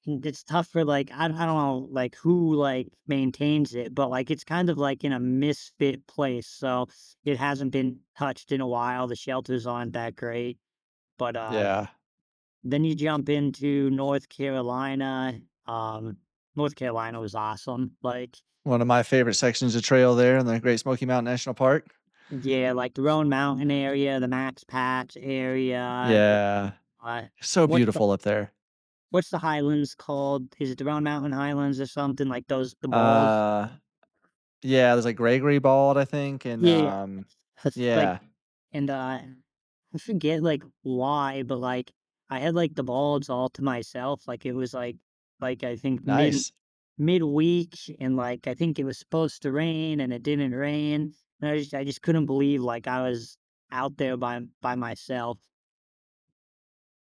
it's tough for, like, I don't know, like, who, like, maintains it, but, like, it's kind of, like, in a misfit place, so it hasn't been touched in a while, the shelters aren't that great, but, Yeah. then you jump into North Carolina, North Carolina was awesome, like, One of my favorite sections of trail there in the Great Smoky Mountain National Park. yeah, like, the Roan Mountain area, the Max Patch area, Yeah. uh, So what's the beautiful up there. what's the highlands called? Is it the Roan Mountain Highlands or something, like, those the balls? Uh yeah, there's like Gregory Bald, I think, and Yeah, yeah. It's like yeah. and, I forget, like, why, but, like, I had, like, the balls all to myself, like, it was, I think Nice. midweek, and, like, I think it was supposed to rain, and it didn't rain, and I just couldn't believe, like, I was out there by myself.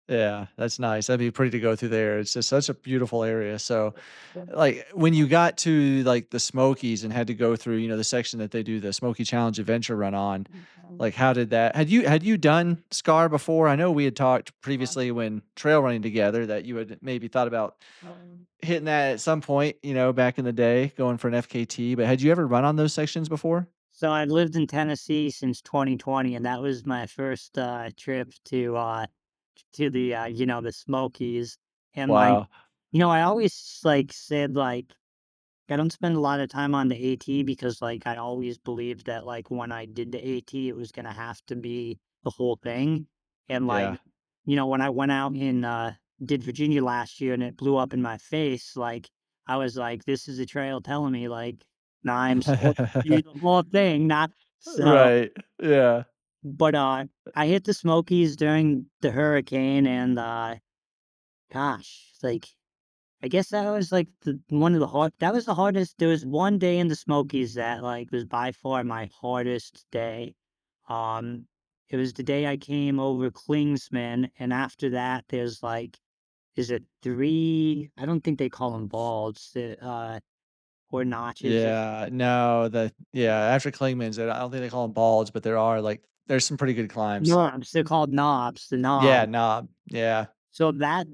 Yeah, that's nice. That'd be pretty to go through there. It's just such a beautiful area. So, like, when you got to like the Smokies and had to go through, the section that they do the Smoky Challenge Adventure Run on, like, how did that? Had you done Scar before? I know we had talked previously when trail running together that you had maybe thought about hitting that at some point, back in the day, going for an FKT. But had you ever run on those sections before? So I'd lived in Tennessee since 2020, and that was my first, trip to the, the Smokies, and, like, Wow. I always, like, said, like, I don't spend a lot of time on the AT because, like, I always believed that, like, when I did the AT, it was gonna have to be the whole thing. And, like, Yeah. when I went out and did Virginia last year and it blew up in my face, like, I was like, this is a trail telling me, like, nah, I'm supposed to do the whole thing, not so. Right. Yeah. But I hit the Smokies during the hurricane, and gosh, like, I guess that was, like, that was the hardest. There was one day in the Smokies that, like, was by far my hardest day. Um, it was the day I came over Klingsman, and after that, there's, like, is it 3, I don't think they call them balls, or notches. Yeah, no, after Klingman's, I don't think they call them balds, but there's some pretty good climbs. Knobs, they're called knobs, the Yeah, knob. knob. Yeah. So that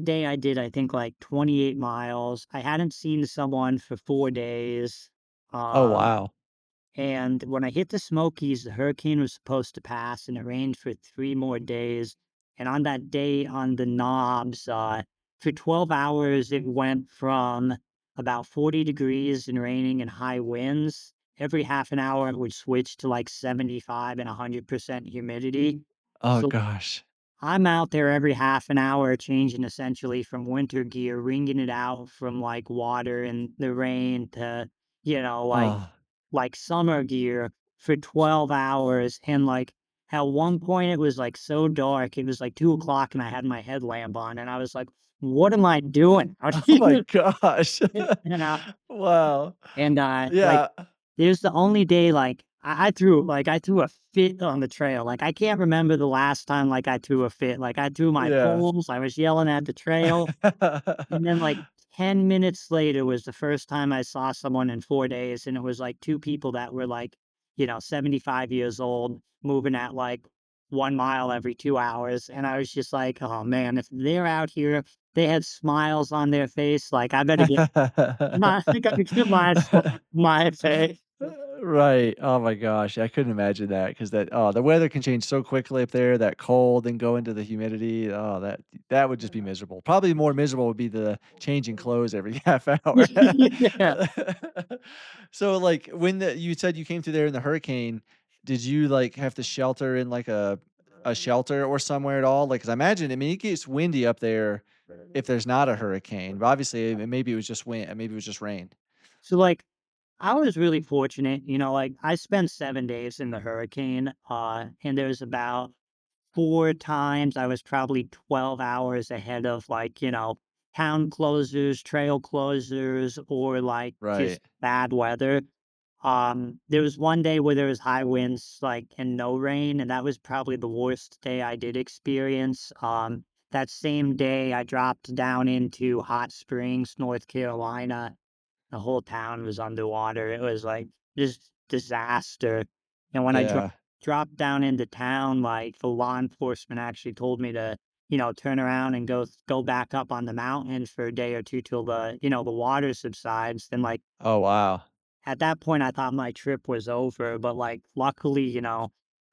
day I did, I think, like, 28 miles. I hadn't seen someone for 4 days. Oh, Um wow. And when I hit the Smokies, the hurricane was supposed to pass, and it rained for 3 more days. And on that day on the knobs, for 12 hours, it went from about 40 degrees and raining and high winds every half an hour it would switch to like 75 and 100% humidity. Oh So gosh. I'm out there every half an hour changing essentially from winter gear, wringing it out from like water and the rain to, you know, Oh. like summer gear for 12 hours. And like at one point it was like so dark, it was like 2 o'clock and I had my headlamp on and I was like, what am I doing out Oh my here? gosh. And Wow. like, Yeah. it was the only day, like, I threw a fit on the trail, like, I can't remember the last time, like, I threw a fit, like, I threw my Yeah. poles, I was yelling at the trail, and then, like, 10 minutes later was the first time I saw someone in 4 days, and it was, like, 2 people that were, like, 75 years old, moving at, like, 1 mile every 2 hours, and I was just like, "Oh, man, if they're out here, they had smiles on their face, like, I better get I gotta get my pay." Right. Oh my gosh. I couldn't imagine that because the weather can change so quickly up there, that cold, then go into the humidity. Oh, that would just be miserable. Probably more miserable would be the changing clothes every half hour. Yeah. So, like, when you said you came through there in the hurricane, did you, like, have to shelter in, like, a shelter or somewhere at all? Like, 'cause I imagine, I mean, it gets windy up there if there's not a hurricane, but obviously, maybe it was just wind, maybe it was just rain. So, like, I was really fortunate, like, I spent 7 days in the hurricane, and there was about 4 times I was probably 12 hours ahead of, like, town closers, trail closers, or, like, Right. just bad weather. There was one day where there was high winds, like, and no rain, and that was probably the worst day I did experience. That same day, I dropped down into Hot Springs, North Carolina. The whole town was underwater. It was like just disaster. And when I Yeah. dropped down into town, like the law enforcement actually told me to, turn around and go back up on the mountain for a day or two till the water subsides. Then like Oh, wow. at that point, I thought my trip was over, but, like, luckily,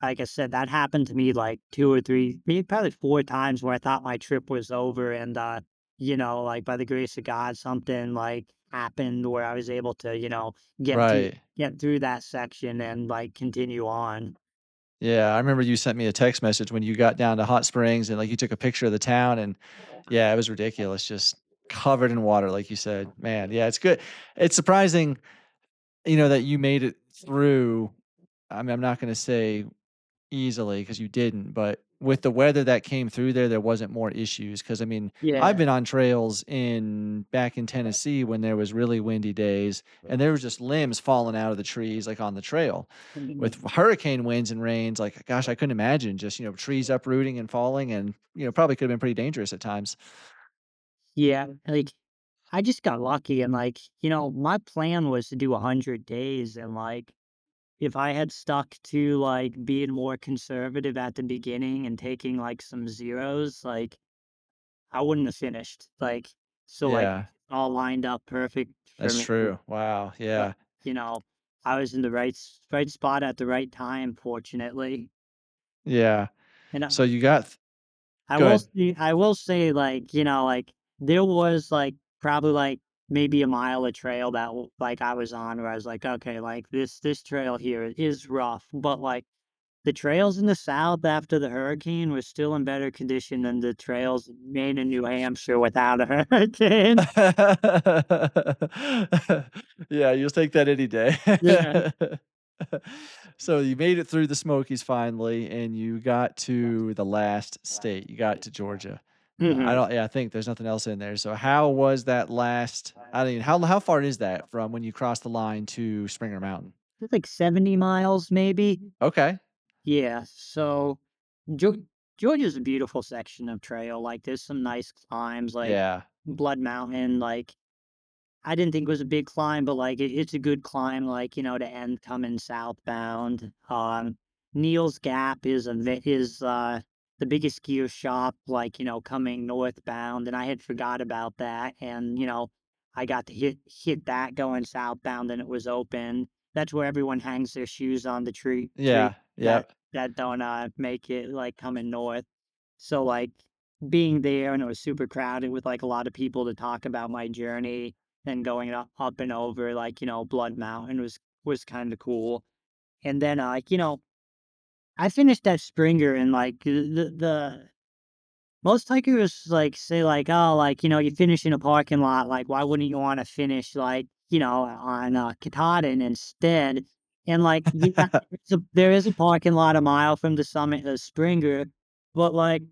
like I said, that happened to me, like, 2 or 3, maybe probably 4 times where I thought my trip was over and, like, by the grace of God, something, like, happened where I was able to, Right. get through that section and, like, continue on. Yeah, I remember you sent me a text message when you got down to Hot Springs and, like, you took a picture of the town and, yeah, it was ridiculous, just covered in water, like you said. Man, yeah, it's good. It's surprising, that you made it through. I mean, I'm not gonna say easily because you didn't, but with the weather that came through there wasn't more issues. Because I mean, I've Yeah. been on trails in back in Tennessee when there was really windy days, and there was just limbs falling out of the trees, like, on the trail. With hurricane winds and rains, like, gosh, I couldn't imagine just, trees uprooting and falling and, probably could have been pretty dangerous at times. Yeah, like, I just got lucky and, like, my plan was to do 100 days and, like, if I had stuck to, like, being more conservative at the beginning and taking, like, some zeros, like, I wouldn't have finished, like, so, like, Yeah, all lined up perfect for that's me, true. Wow, but, yeah. I was in the right spot at the right time, fortunately, Yeah. and So you got I go will ahead. say like, like, there was, like, probably, like, maybe a mile of trail that like, I was on where I was like, "Okay, like, this trail here is rough," but, like, the trails in the South after the hurricane were still in better condition than the trails made in New Hampshire without a hurricane. Yeah, you'll take that any day. Yeah. So you made it through the Smokies finally, and you got to the last state. You got to Georgia. I Mhm. don't. Yeah, I think there's nothing else in there. So how was that last? I mean, how far is that from when you cross the line to Springer Mountain? It's like 70 miles maybe. Okay. Yeah, so Georgia's a beautiful section of trail, like, there's some nice climbs, like Yeah. Blood Mountain, like I didn't think it was a big climb, but, like, it's a good climb, like, to end coming southbound. Neal's Gap is the biggest gear shop, like, coming northbound, and I had forgot about that, and, I got to hit that going southbound, and it was open. That's where everyone hangs their shoes on the tree Yeah. that Yep. don't, make it, like, coming north. So, like, being there and it was super crowded with, like, a lot of people to talk about my journey and going up and over, like, Blood Mountain was was kind of cool. And then, I finished that Springer and like the most hikers like say like, oh, like, you finish in a parking lot. Like, why wouldn't you want to finish like, on Katahdin instead? And like, yeah, there is a parking lot a mile from the summit of Springer, but like,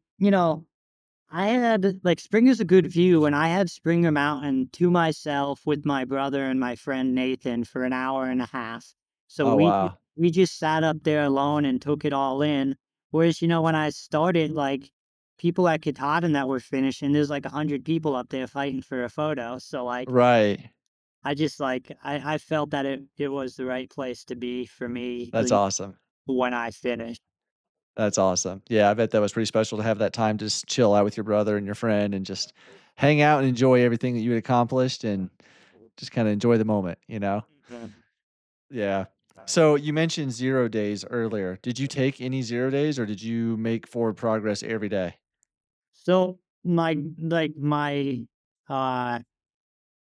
I had like Springer's a good view, and I had Springer Mountain to myself with my brother and my friend Nathan for an hour and a half. So Oh, wow. we just sat up there alone and took it all in. Whereas, when I started, like people at Katahdin that were finishing, there's like 100 people up there fighting for a photo. So like Right. I just like I felt that it was the right place to be for me, at That's least awesome. when I finished. That's awesome. Yeah, I bet that was pretty special to have that time to just chill out with your brother and your friend and just hang out and enjoy everything that you had accomplished and just kinda enjoy the moment, you know? Mhm. Yeah. So you mentioned 0 days earlier. Did you take any 0 days or did you make forward progress every day? So uh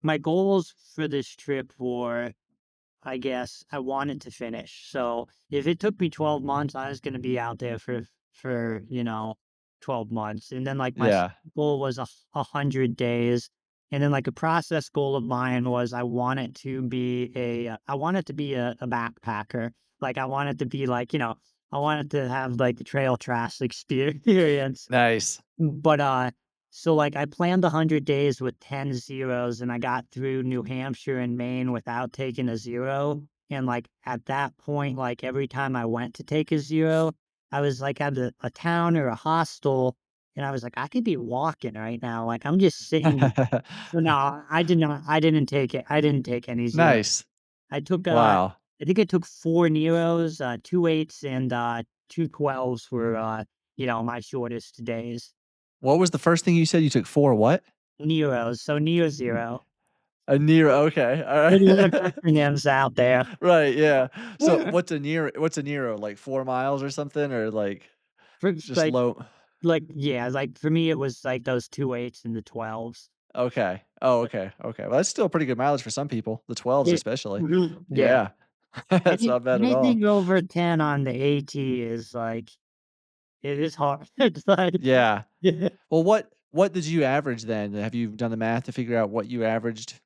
my goals for this trip were, I guess, I wanted to finish. So if it took me 12 months, I was going to be out there for 12 months. And then like my Yeah. goal was 100 days. And then like a process goal of mine was I wanted to be a backpacker. Like I wanted to be like, I wanted to have like the trail trash experience. Nice. But, so, like, I planned 100 days with 10 zeros, and I got through New Hampshire and Maine without taking a zero, and, like, at that point, like, every time I went to take a zero, I was, like, at a town or a hostel, and I was like, "I could be walking right now, like, I'm just sitting." So, no, I didn't take any zero. Nice. I took, Wow. I think I took 4 Neros, 2 eights, and, 2 12s were, my shortest days. What was the first thing you said? You took 4 what? Neros, so Neo Zero. A Nero, okay, There's a lot of alright. acronyms out there. Right, yeah. So Yeah. what's a Nero, like 4 miles or something or, like, For just low yeah, like, for me, it was, like, those 2 eights and the 12s. okay. Oh, okay, okay. Well, that's still pretty good mileage for some people, the 12s Yeah. especially. Mhm. Yeah. Yeah. That's not bad at all. Anything over 10 on the AT is, like it is hard. It's like Yeah. yeah. Well, what did you average then? Have you done the math to figure out what you averaged?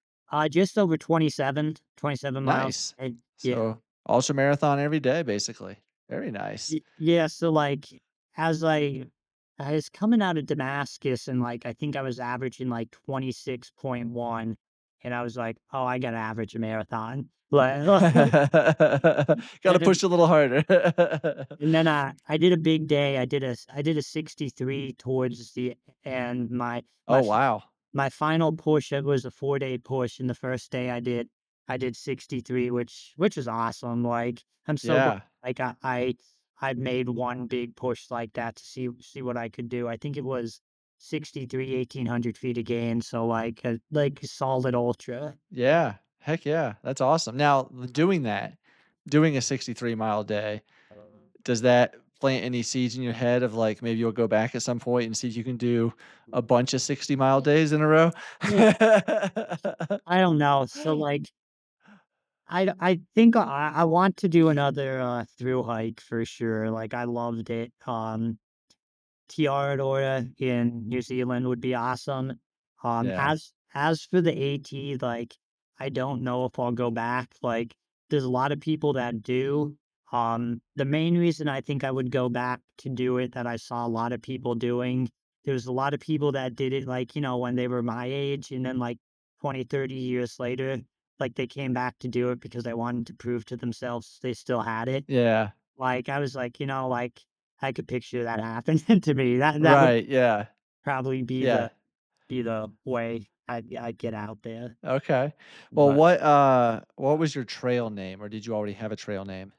Just over 27 miles. Nice. And yeah. So, ultra marathon every day, basically. Very nice. Yeah, so, like, as I was coming out of Damascus and, like, I think I was averaging, like, 26.1, and I was like, "Oh, I gotta average a marathon." Like, Gotta push a little harder. and then, I did a big day. I did a 63 towards the end. Oh, wow. My final push, it was a 4-day push, and the first day I did 63, which is awesome. Like, I'm so glad, Yeah. like, I made one big push like that to see what I could do. I think it was 63, 1,800 feet again, so, like a solid ultra. Yeah. Heck yeah. That's awesome. Now, doing that, doing a 63-mile day, does that plant any seeds in your head of, like, maybe you'll go back at some point and see if you can do a bunch of 60-mile days in a row? Yeah, I don't know. So, like, I think I want to do another, through hike for sure. Like, I loved it. Tiaradora in New Zealand would be awesome. Yeah. As for the AT, like, I don't know if I'll go back. Like, there's a lot of people that do. The main reason I think I would go back to do it that I saw a lot of people doing, there's a lot of people that did it like, when they were my age, and then like 20, 30 years later, like they came back to do it because they wanted to prove to themselves they still had it. Yeah. Like, I was like, like, I could picture that happening to me. That would Right, yeah. probably Yeah. be the way I'd get out there. Okay. Well, But what was your trail name, or did you already have a trail name?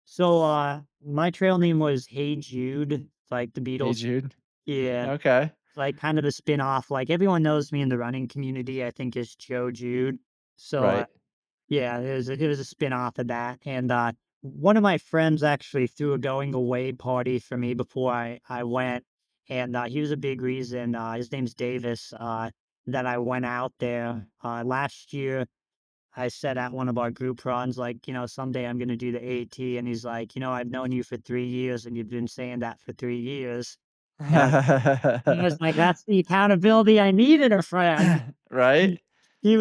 so, my trail name was Hey Jude, like the Hey, Beatles. Jude? Yeah, Okay. like kind of a spin-off. Like everyone knows me in the running community, I think is Joe Jude. So, Right. yeah, it was a spin-off of that, and, one of my friends actually threw a going away party for me before I went, and, he was a big reason, his name's Davis, that I went out there, last year. I said at one of our group runs, like, someday I'm gonna do the AT, and he's like, I've known you for 3 years, and you've been saying that for 3 years." And I was like, "That's the accountability I need in a friend." Right? He he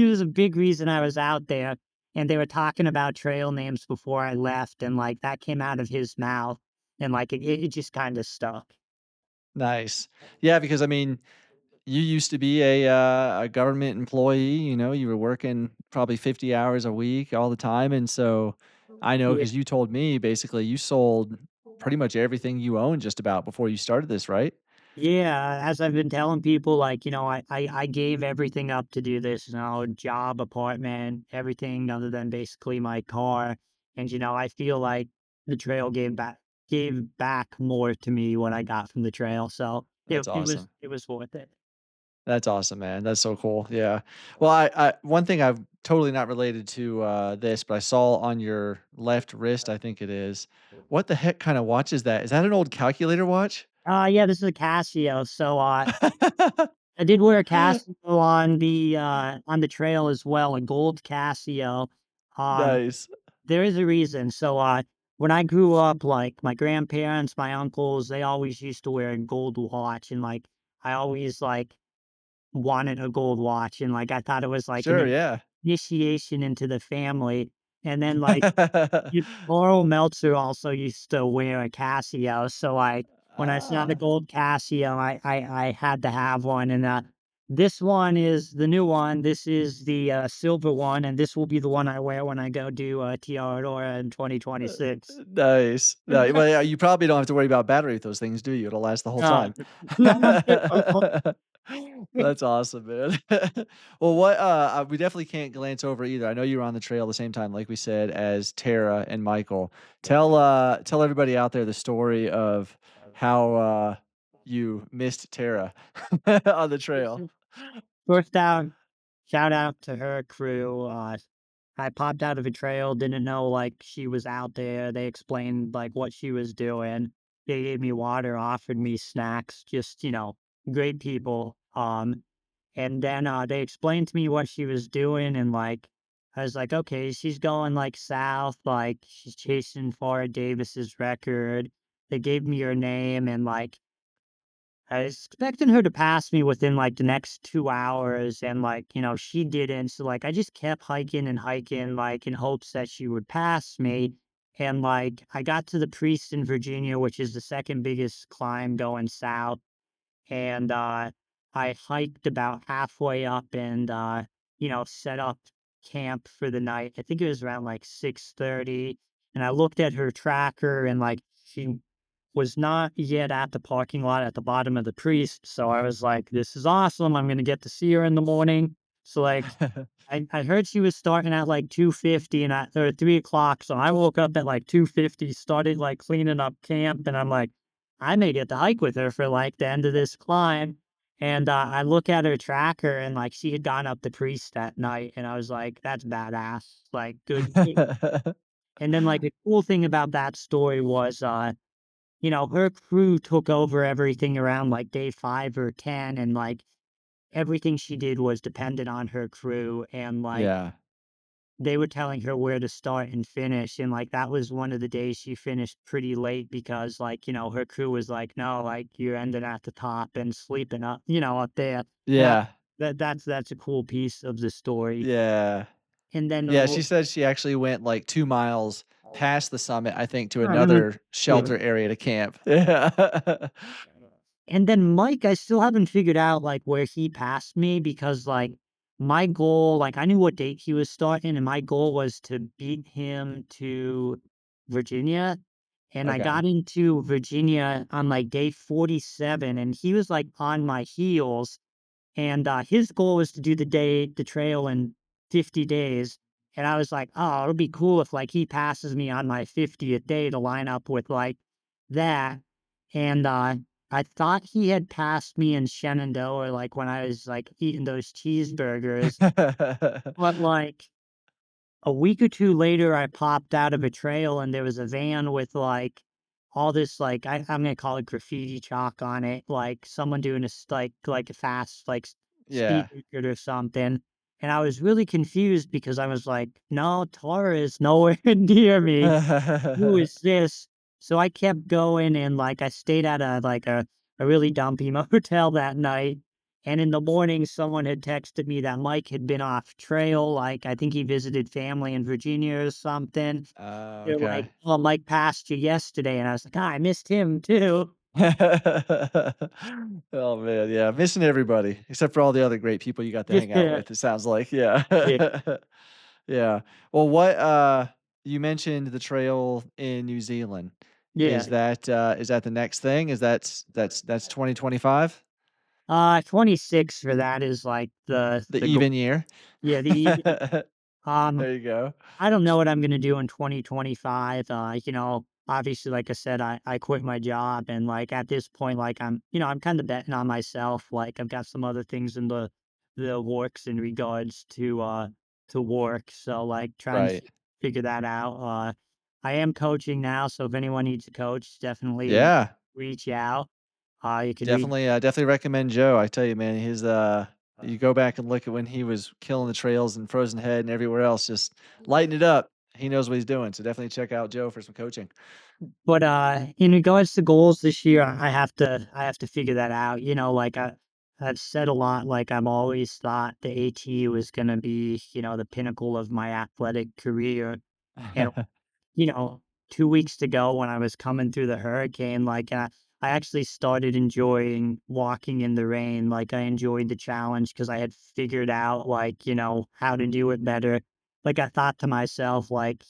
was a big reason I was out there, and they were talking about trail names before I left, and, like, that came out of his mouth, and, like, it just kinda stuck. Nice. Yeah, because I mean, you used to be a government employee, you were working probably 50 hours a week all the time, and so I know Yeah. because you told me basically you sold pretty much everything you owned just about before you started this, right? Yeah, as I've been telling people, like, I gave everything up to do this, job, apartment, everything other than basically my car. And, I feel like the trail gave back more to me what I got from the trail. So it, That's it was awesome. it was worth it. That's awesome, man. That's so cool. Yeah. Well, I one thing I've totally not related to this, but I saw on your left wrist, I think it is. What the heck kind of watch is that? Is that an old calculator watch? Yeah, this is a Casio. So I did wear a Casio on the trail as well, a gold Casio. Um Nice. There is a reason. So, when I grew up, like, my grandparents, my uncles, they always used to wear a gold watch, and, like, I always, like, wanted a gold watch, and, like, I thought it was, like, Sure, an yeah. initiation into the family, and then, like, Laurel Meltzer also used to wear a Casio, so when I saw the Ah. gold Casio, I had to have one, and, this one is the new one, this is the, silver one, and this will be the one I wear when I go do, Tiaradora in 2026. Nice. No, well, yeah, you probably don't have to worry about battery with those things, do you? It'll last the whole Uh, time. no, That's awesome, man. Well, we definitely can't glance over either. I know you were on the trail the same time, like we said, as Tara and Michael. Tell everybody out there the story of how you missed Tara on the trail. First out, shout out to her crew, I popped out of a trail, didn't know, like, she was out there. They explained, like, what she was doing. They gave me water, offered me snacks, just, great people. And then, they explained to me what she was doing, and, like, I was like, "Okay, she's going, like, south, like, she's chasing Flora Davis's record." They gave me her name, and, like, I was expecting her to pass me within, like, the next 2 hours, and, like, she didn't, so, like, I just kept hiking, like, in hopes that she would pass me, and, like, I got to the Priest in Virginia, which is the second biggest climb going south, and, I hiked about halfway up and, set up camp for the night. I think it was around, like, 6:30, and I looked at her tracker, and, like, she was not yet at the parking lot at the bottom of the Priest, so I was like, "This is awesome, I'm gonna get to see her in the morning." So, like, I heard she was starting at, like, 2:50 and at or 3 o'clock, so I woke up at, like, 2:50, started, like, cleaning up camp, and I'm like, "I may get to hike with her for, like, the end of this climb." And, I look at her tracker, and, like, she had gone up the Priest that night, and I was like, "That's badass." Like, good. And then, like, the cool thing about that story was, her crew took over everything around, like, day 5 or 10, and, like, everything she did was dependent on her crew, and, like, Yeah. they were telling her where to start and finish, and, like, that was one of the days she finished pretty late because, like, her crew was like, "No, like, you're ending at the top and sleeping up there." And Yeah. that's a cool piece of the story. Yeah. And then Yeah, she said she actually went, like, 2 miles past the summit, I think, to another the shelter area to camp. Yeah. And then Mike, I still haven't figured out, like, where he passed me because, like, my goal, like, I knew what date he was starting, and my goal was to beat him to Virginia. And I Okay. got into Virginia on, like, day 47, and he was, like, on my heels. And his goal was to do the trail in 50 days. And I was like, oh, it'll be cool if, like, he passes me on my 50th day to line up with, like, that. And I thought he had passed me in Shenandoah, like, when I was, like, eating those cheeseburgers. But, like, a week or 2 later, I popped out of a trail, and there was a van with, like, all this, like, I'm gonna call it graffiti chalk on it, like, someone doing a a fast, like, speed Yeah. record or something, And I was really confused because I was like, "No, Tara is nowhere near me. Who is this?" So I kept going and, like, I stayed at a really dumpy motel that night, and in the morning, someone had texted me that Mike had been off trail, like, I think he visited family in Virginia or something. They're like, Okay. "Oh, Mike passed you yesterday," and I was like, "Ah, I missed him too." Oh, man, yeah, missing everybody, except for all the other great people you got to hang out Yeah, with, it sounds like, yeah. yeah, Yeah. Well, you mentioned the trail in New Zealand. yeah. Is that the next thing? That's 2025? 26 for that is, like, The the goal. even year? Yeah, the um There you go. I don't know what I'm gonna do in 2025. Obviously, like I said, I quit my job and like at this point, like I'm kind of betting on myself. Like I've got some other things in the works in regards to work. So like trying to Right. figure that out. I am coaching now, so if anyone needs a coach, definitely Yeah. reach out. You could reach. Definitely recommend Joe. I tell you, man, you go back and look at when he was killing the trails and Frozen Head and everywhere else, just lighting it up. He knows what he's doing, so definitely check out Joe for some coaching. But, in regards to goals this year, I have to figure that out, like, I've said a lot, like, I've always thought the AT was gonna be, the pinnacle of my athletic career, and you know, 2 weeks to go when I was coming through the hurricane, like, I actually started enjoying walking in the rain, like, I enjoyed the challenge because I had figured out, like, how to do it better. Like, I thought to myself, like,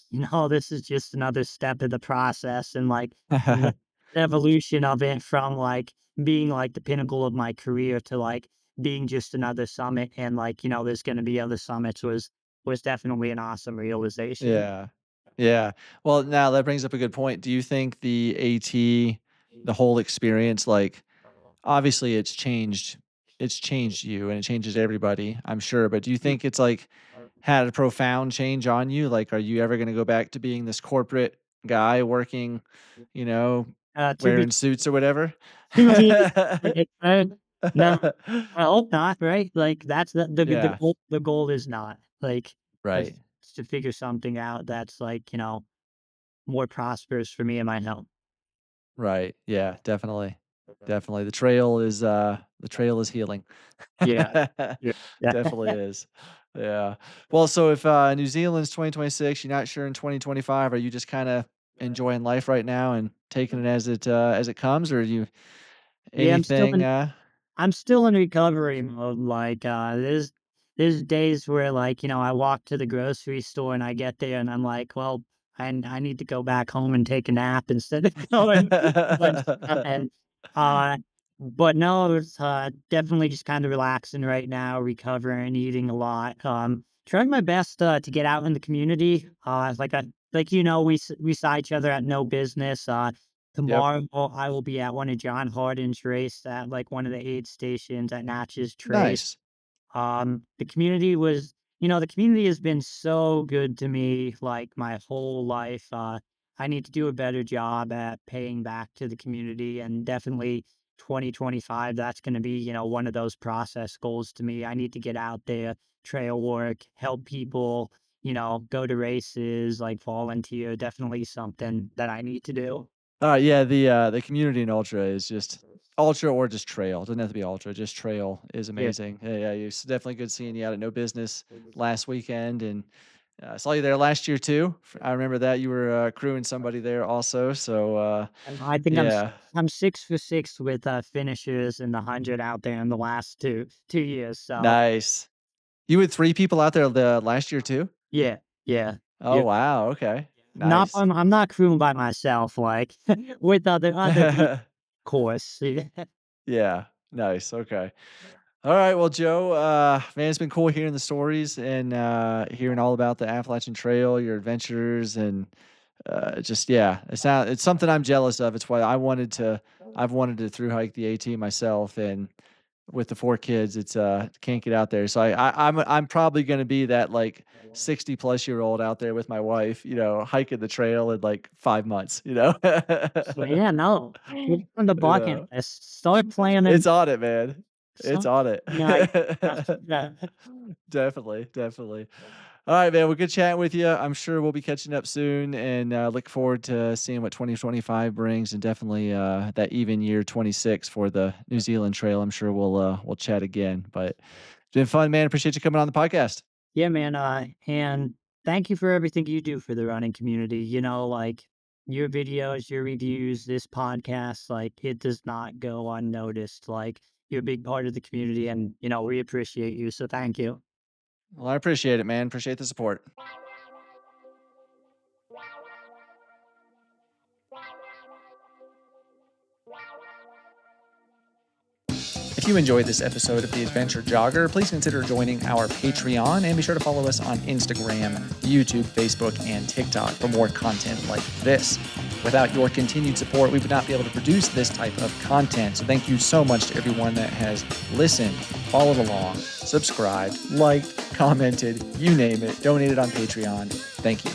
this is just another step of the process and, like, the evolution of it from, like, being, like, the pinnacle of my career to, like, being just another summit and, like, there's gonna be other summits was definitely an awesome realization. Yeah. Yeah. Well, now that brings up a good point. Do you think the AT, the whole experience, like, obviously it's changed you and it changes everybody, I'm sure, but do you think it's, like, had a profound change on you? Like, are you ever gonna go back to being this corporate guy working, you know, To be wearing suits or whatever? to be no, I hope not, right? Like, that's Yeah. the goal is not, like, Right. that's to figure something out that's, like, more prosperous for me and my health. Right. Yeah, definitely. Definitely. The trail is healing. Yeah. Yeah. Yeah. Definitely is. Yeah. Well, so if, New Zealand's 2026, you're not sure in 2025, are you just kinda enjoying life right now and taking it as it comes, or you Yeah, anything, I'm still in recovery mode, like, there's days where, like, I walk to the grocery store and I get there and I'm like, "Well, I need to go back home and take a nap instead of going and, uh, but no, it's, definitely just kinda relaxing right now, recovering, eating a lot, trying my best, to get out in the community, we saw each other at No Business, Yep. tomorrow, I will be at one of John Harden's race at, like, one of the aid stations at Natchez Trace. Nice. The community has been so good to me, like, my whole life. I need to do a better job at paying back to the community, and definitely 2025, that's gonna be, one of those process goals to me. I need to get out there, trail work, help people, go to races, like, volunteer, definitely something that I need to do. Yeah, the community in ultra is just ultra or just trail, doesn't have to be ultra, just trail is Yeah. amazing. Yeah, yeah, it's definitely good seeing you out at No Business last weekend, and, I saw you there last year too. I remember that you were, crewing somebody there also, so, And I think yeah. I'm 6 for 6 with, finishers in the 100 out there in the last 2 years, so Nice. You had 3 people out there the last year too? yeah, yeah, Oh, yeah. wow, okay. Not Nice. I'm not crewing by myself, like, with other people, of course. Yeah, nice, okay. Alright, well, Joe, man, it's been cool hearing the stories and, hearing all about the Appalachian Trail, your adventures, and, just yeah, it's something I'm jealous of. It's why I've wanted to through hike the AT myself, and with the 4 kids, can't get out there. So I'm probably gonna be that, like, 60-plus-year-old out there with my wife, hiking the trail in, like, 5 months, you know? So, yeah, no, put it on the bucket Yeah. list. Start planning. It's on it, man. It's So on it. no, yeah. Definitely. All right, man. Well, good chatting with you. I'm sure we'll be catching up soon, and look forward to seeing what 2025 brings, and definitely that even year 26 for the New Zealand Trail. I'm sure we'll chat again. But it's been fun, man. Appreciate you coming on the podcast. Yeah, man. And thank you for everything you do for the running community. Like your videos, your reviews, this podcast, like it does not go unnoticed. Like you're a big part of the community, and we appreciate you. So thank you. Well, I appreciate it, man. Appreciate the support. If you enjoyed this episode of The Adventure Jogger, please consider joining our Patreon and be sure to follow us on Instagram, YouTube, Facebook, and TikTok for more content like this. Without your continued support, we would not be able to produce this type of content. So thank you so much to everyone that has listened, followed along, subscribed, liked, commented, you name it, donated on Patreon. Thank you.